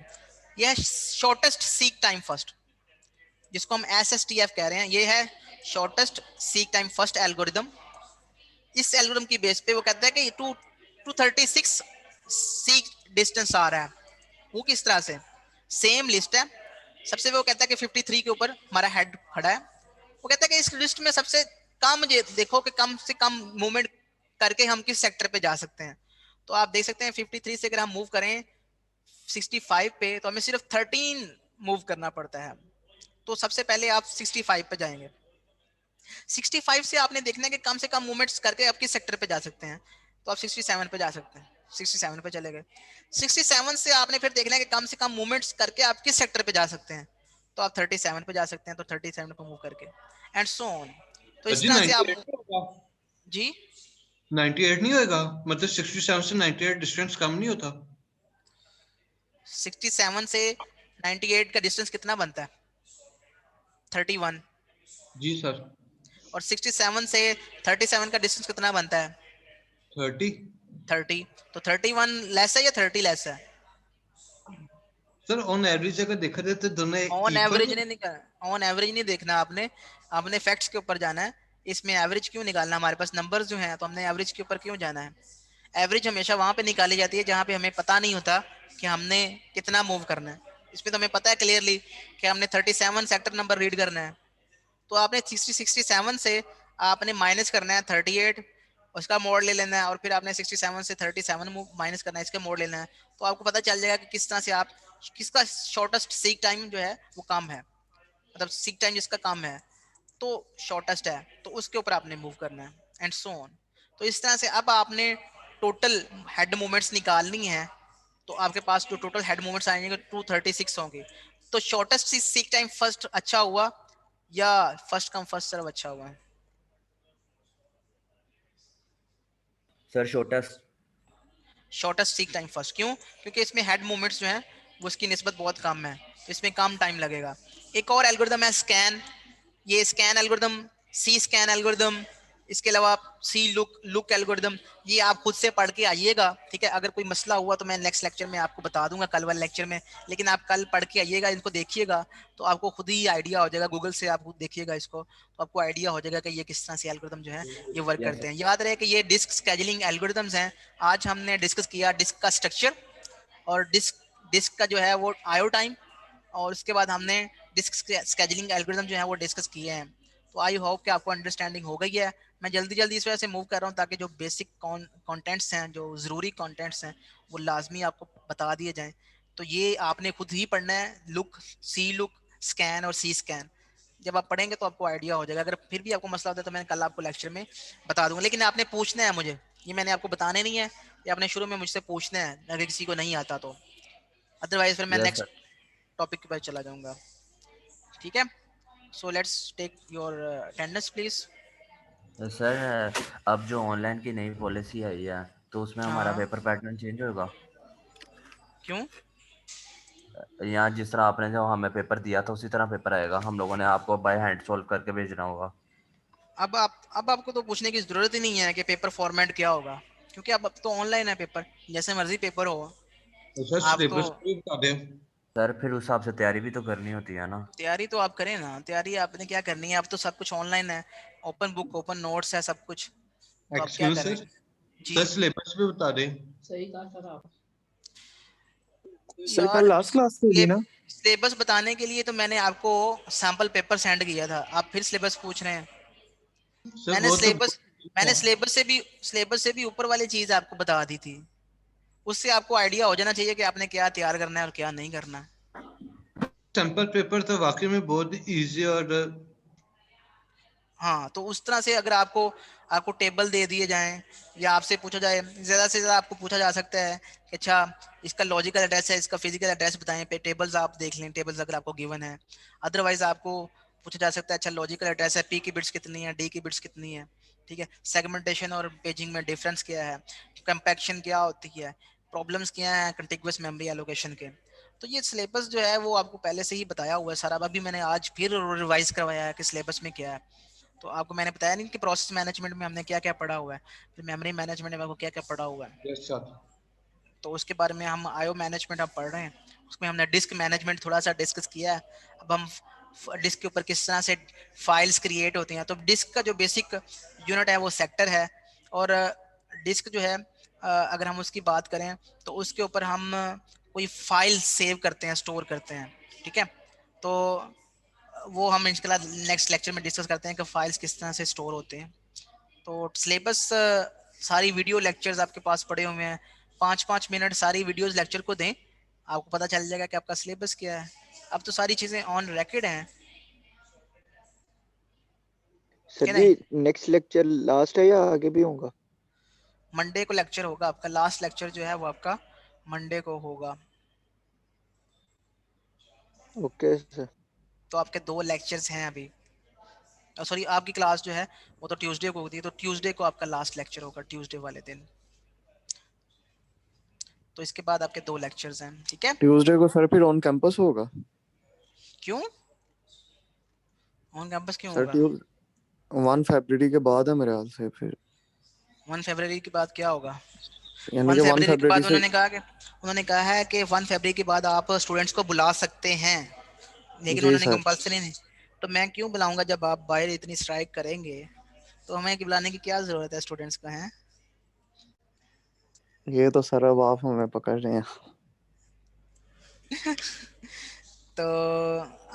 यह शॉर्टेस्ट सीक टाइम फर्स्ट, जिसको हम SSTF कह रहे हैं। ये है shortest seek time first algorithm. इस एल्गोरिथम की बेस पे वो कहता है कि 236 सीक डिस्टेंस आ रहा है। वो किस तरह से? सेम लिस्ट है, सबसे वो कहता है कि 53 के ऊपर हमारा हेड खड़ा है। वो कहता है कि इस लिस्ट में सबसे कम देखो कि कम से कम मूवमेंट करके हम किस सेक्टर पे जा सकते हैं। तो आप देख सकते हैं 53 से अगर हम मूव करें 65 पे, तो हमें सिर्फ 13 मूव करना पड़ता है। तो सबसे पहले आप 65 पे जाएंगे। 65 से आपने देखना है कि कम से कम मूवमेंट्स करके आप किस सेक्टर पे जा सकते हैं। तो आप 67 पे जा सकते हैं, 67 पे चले गए। 67 से आपने फिर देखना है कि कम से कम मूवमेंट्स करके आप किस सेक्टर पे जा सकते हैं। तो आप 37 पे जा सकते हैं, तो 37 पे मूव करके एंड सो ऑन। तो इस तरह से आप जी 98 नहीं होगा, मतलब 67 से 98 डिस्टेंस कम नहीं होता? 67 से 98 का डिस्टेंस कितना बनता है? 31 जी सर। और 67 से 37 का डिस्टेंस कितना बनता है? 30। तो 31 लेस है या 30 लेस है? सर ऑन एवरेज अगर देखा जाए तो दोनों ऑन एवरेज नहीं देखना आपने फैक्ट्स के ऊपर जाना है। इसमें एवरेज क्यों निकालना? हमारे पास नंबर्स जो हैं, तो हमने एवरेज के ऊपर क्यों जाना है? एवरेज हमेशा वहां पे निकाली जाती है जहां पे हमें पता नहीं होता कि हमने कितना मूव करना है। इसमें तो हमें पता है क्लियरली कि हमने 37 सेक्टर नंबर रीड करना है। तो आपने 67 से आपने माइनस करना है 38, उसका मोड ले लेना है, और फिर आपने 67 से 37 माइनस करना है, इसका मोड लेना है। तो आपको पता चल जाएगा कि किस तरह से आप किसका शॉर्टेस्ट सीक टाइम जो है वो कम है, मतलब सीक टाइम जिसका कम है तो शॉर्टेस्ट है, तो उसके ऊपर आपने मूव करना है एंड सो ऑन। तो इस तरह से अब आपने टोटल हेड मूवमेंट्स निकालनी है। तो आपके पास जो टोटल हेड मूवमेंट्स आएंगे 236 होंगे। तो शॉर्टेस्ट सीक टाइम फर्स्ट अच्छा हुआ या फर्स्ट कम फर्स्ट सर्व अच्छा हुआ है? Sir shortest seek time first. क्यों? क्योंकि इसमें हेड मूवमेंट्स जो हैं वो इसकी निस्बत बहुत कम है, तो इसमें कम टाइम लगेगा। एक और एल्गोरिदम है स्कैन, ये scan algorithm, C scan algorithm, इसके अलावा सी लुक एल्गोरिदम, ये आप खुद से पढ़ के आइएगा, ठीक है। अगर कोई मसला हुआ तो मैं नेक्स्ट लेक्चर में आपको बता दूंगा, कल वाले लेक्चर में, लेकिन आप कल पढ़ के आइएगा, इनको देखिएगा तो आपको खुद ही आइडिया हो जाएगा। गूगल से आप देखिएगा इसको तो आपको आइडिया हो जाएगा कि ये किस तरह से एल्गोरिदम जो है ये वर्क करते हैं। याद रहे कि ये डिस्क स्केजुलिंग एल्गोरिदम्स हैं। आज हमने डिस्कस किया डिस्क का स्ट्रक्चर और डिस्क का जो है वो आयो टाइम, और उसके बाद हमने डिस्क स्केजुलिंग एल्गोरिदम जो है वो डिस्कस किए हैं। तो आई होप कि आपको अंडरस्टैंडिंग हो गई है। मैं जल्दी जल्दी इस वजह से मूव कर रहा हूँ ताकि जो बेसिक कंटेंट्स हैं, जो ज़रूरी कंटेंट्स हैं, वो लाजमी आपको बता दिए जाएं। तो ये आपने खुद ही पढ़ना है, सी लुक, स्कैन और सी स्कैन। जब आप पढ़ेंगे तो आपको आइडिया हो जाएगा। अगर फिर भी आपको मसला होता है तो मैं कल आपको लेक्चर में बता दूंगा, लेकिन आपने पूछना है मुझे, ये मैंने आपको बताने नहीं है, ये आपने शुरू में मुझसे पूछना है अगर किसी को नहीं आता तो। अदरवाइज फिर मैं यस नेक्स्ट टॉपिक के पास चला जाऊंगा, ठीक है। So let's take your attendance please. Sir अब जो ऑनलाइन की नई पॉलिसी आई है तो उसमें हमारा हाँ, पेपर पैटर्न चेंज होगा? क्यों? यहाँ जिस तरह आपने जो हमें पेपर दिया था उसी तरह पेपर आएगा, हम लोगों ने आपको बाय हैंड सॉल्व करके भेजना होगा? अब आपको तो पूछने की जरूरत ही नहीं है कि पेपर फॉर्मेट क्या होगा, क्योंकि अब तो ऑनलाइन है पेपर, जैसे मर्जी पेपर हो। तो सर आप तो सिलेबस भी बता दें। सर फिर उस हिसाब से तैयारी भी तो करनी होती है ना? तैयारी तो आप करें ना, तैयारी आपने क्या करनी है, अब तो सब कुछ ऑनलाइन है, ओपन बुक ओपन नोट्स है सब कुछ, तो आप क्या एक्सक्यूज करें? सर, जी सर सिलेबस भी बता दें। सही कहा सर आप। सर यार, कल लास्ट क्लास थी ना? सिलेबस बताने के लिए तो मैंने आपको सैंपल पेपर सेंड किया था, आप फिर सिलेबस पूछ रहे हैं। सर मैंने वो तो सिलेबस से भी ऊपर वाली चीज आपको बता दी थी, उससे आपको आइडिया हो जाना चाहिए कि आपने क्या तैयार करना है और क्या नहीं करना। सैंपल पेपर तो वाकई में बहुत इजी और हाँ, तो उस तरह से अगर आपको टेबल दे दिए जाएं या आपसे पूछा जाए, ज़्यादा से ज़्यादा आपको पूछा जा सकता है कि अच्छा इसका लॉजिकल एड्रेस है, इसका फिजिकल एड्रेस बताएं, पे टेबल्स आप देख लें, टेबल्स अगर आपको गिवन है। अदरवाइज आपको पूछा जा सकता है अच्छा लॉजिकल एड्रेस है, पी की बिट्स कितनी है, डी की बिट्स कितनी है, ठीक है। सेगमेंटेशन और पेजिंग में डिफरेंस क्या है, कंपैक्शन क्या होती है, प्रॉब्लम्स क्या है कंटिगुअस मेमोरी एलोकेशन के। तो ये सिलेबस जो है वो आपको पहले से ही बताया हुआ है सारा, अभी मैंने आज फिर रिवाइज करवाया है कि सिलेबस में क्या है। तो आपको मैंने बताया नहीं कि प्रोसेस मैनेजमेंट में हमने क्या क्या पढ़ा हुआ है, फिर मेमोरी मैनेजमेंट में आपको क्या क्या पढ़ा हुआ है, यस सर। तो उसके बारे में हम आईओ मैनेजमेंट अब पढ़ रहे हैं। उसमें हमने डिस्क मैनेजमेंट थोड़ा सा डिस्कस किया है। अब हम डिस्क के ऊपर किस तरह से फाइल्स क्रिएट होती हैं। तो डिस्क का जो बेसिक यूनिट है वो सेक्टर है, और डिस्क जो है अगर हम उसकी बात करें तो उसके ऊपर हम कोई फाइल सेव करते हैं, स्टोर करते हैं, ठीक है। तो वो हम इंशाल्लाह नेक्स्ट लेक्चर में डिस्कस करते हैं कि फाइल्स किस तरह से स्टोर होते हैं। तो सिलेबस सारी वीडियो लेक्चर्स आपके पास पड़े हुए हैं, 5-5 मिनट सारी वीडियोस लेक्चर को दें, आपको पता चल जाएगा कि आपका सिलेबस क्या है। अब तो सारी चीज़ें ऑन रिकॉर्ड हैं, सर क्या जी नहीं। नेक्स्ट लेक्चर लास्ट है या आगे भी होगा? मंडे को लेक्चर होगा आपका, लास्ट लेक्चर जो है वो आपका मंडे को होगा। Okay sir. तो आपके 2 लेक्चर्स हैं अभी, सॉरी आपकी क्लास जो है वो तो ट्यूसडे को होती है, तो ट्यूसडे को आपका लास्ट लेक्चर होगा, ट्यूसडे वाले दिन। तो इसके बाद आपके 2 लेक्चर्स हैं, ठीक है। ट्यूसडे को सर फिर ऑन कैंपस होगा? क्यों ऑन कैंपस क्यों सर होगा? 1 फरवरी के बाद है मेरे ख्याल से। फिर 1 फरवरी के बाद क्या होगा? यानी 1 कि 1 फरवरी के बाद फरवरी से। उन्होंने कहा है कि 1 फरवरी के बाद आप स्टूडेंट्स को बुला सकते हैं, लेकिन जी उन्होंने सर। कंपल्सरी नहीं। तो मैं क्यों बुलाऊंगा जब आप बाहर इतनी स्ट्राइक करेंगे, तो हमें बुलाने की क्या जरूरत है स्टूडेंट्स को, हैं? ये तो सर अब आप हमें पकड़ रहे हैं। तो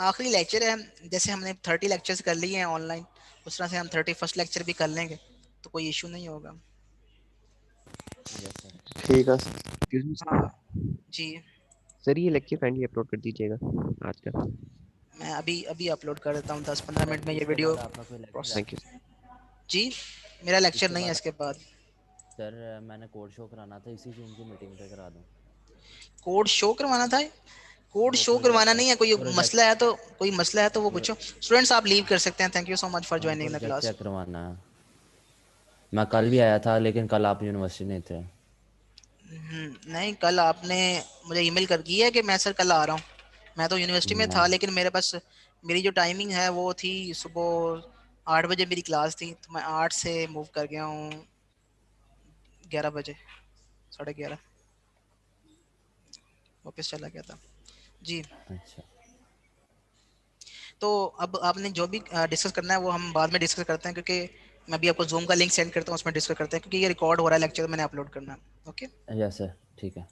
आखिरी लेक्चर है, जैसे हमने 30 लेक्चर्स कर लिए हैं ऑनलाइन, उस तरह से हम 31st लेक्चर भी कर लेंगे, तो कोई इशू नहीं होगा। Yes sir. ठीक है। एक्सक्यूज मी हाँ जी, सर, ये लेक्चर काइंडली अपलोड कर दीजिएगा आज का। मैं अभी अपलोड कर देता हूँ 10-15 मिनट में ये इसके वीडियो। बाद आपका कोई लेक्चर थैंक यू। है? जी, मेरा लेक्चर इसके नहीं है बाद इसके बाद। सर मैंने कोड शो कराना था, इसी जून की मीटिंग पे करा दूं? कोड शो करवाना था? कोड शो करवाना नहीं है, कोई मसला है तो वो पूछो। स्टूडेंट्स आप लीव कर सकते हैं। Thank you so much for joining the class. Check करवाना है। मैं कल भी आया था लेकिन कल आप यूनिवर्सिटी नहीं थे। नहीं, कल आपने मुझे ईमेल कर की है कि मैं सर कल आ रहा हूँ। मैं तो यूनिवर्सिटी में था, लेकिन मेरे पास मेरी जो टाइमिंग है वो थी सुबह 8 बजे मेरी क्लास थी, तो मैं 8 से मूव कर गया हूँ 11 बजे, 11:30 वापस चला गया था जी। अच्छा, तो अब आपने जो भी डिस्कस करना है वो हम बाद में डिस्कस करते हैं, क्योंकि मैं भी आपको जूम का लिंक सेंड करता हूँ, उसमें डिस्कस करते हैं, क्योंकि ये रिकॉर्ड हो रहा है लेक्चर, मैंने अपलोड करना है। ओके यस सर, ठीक है।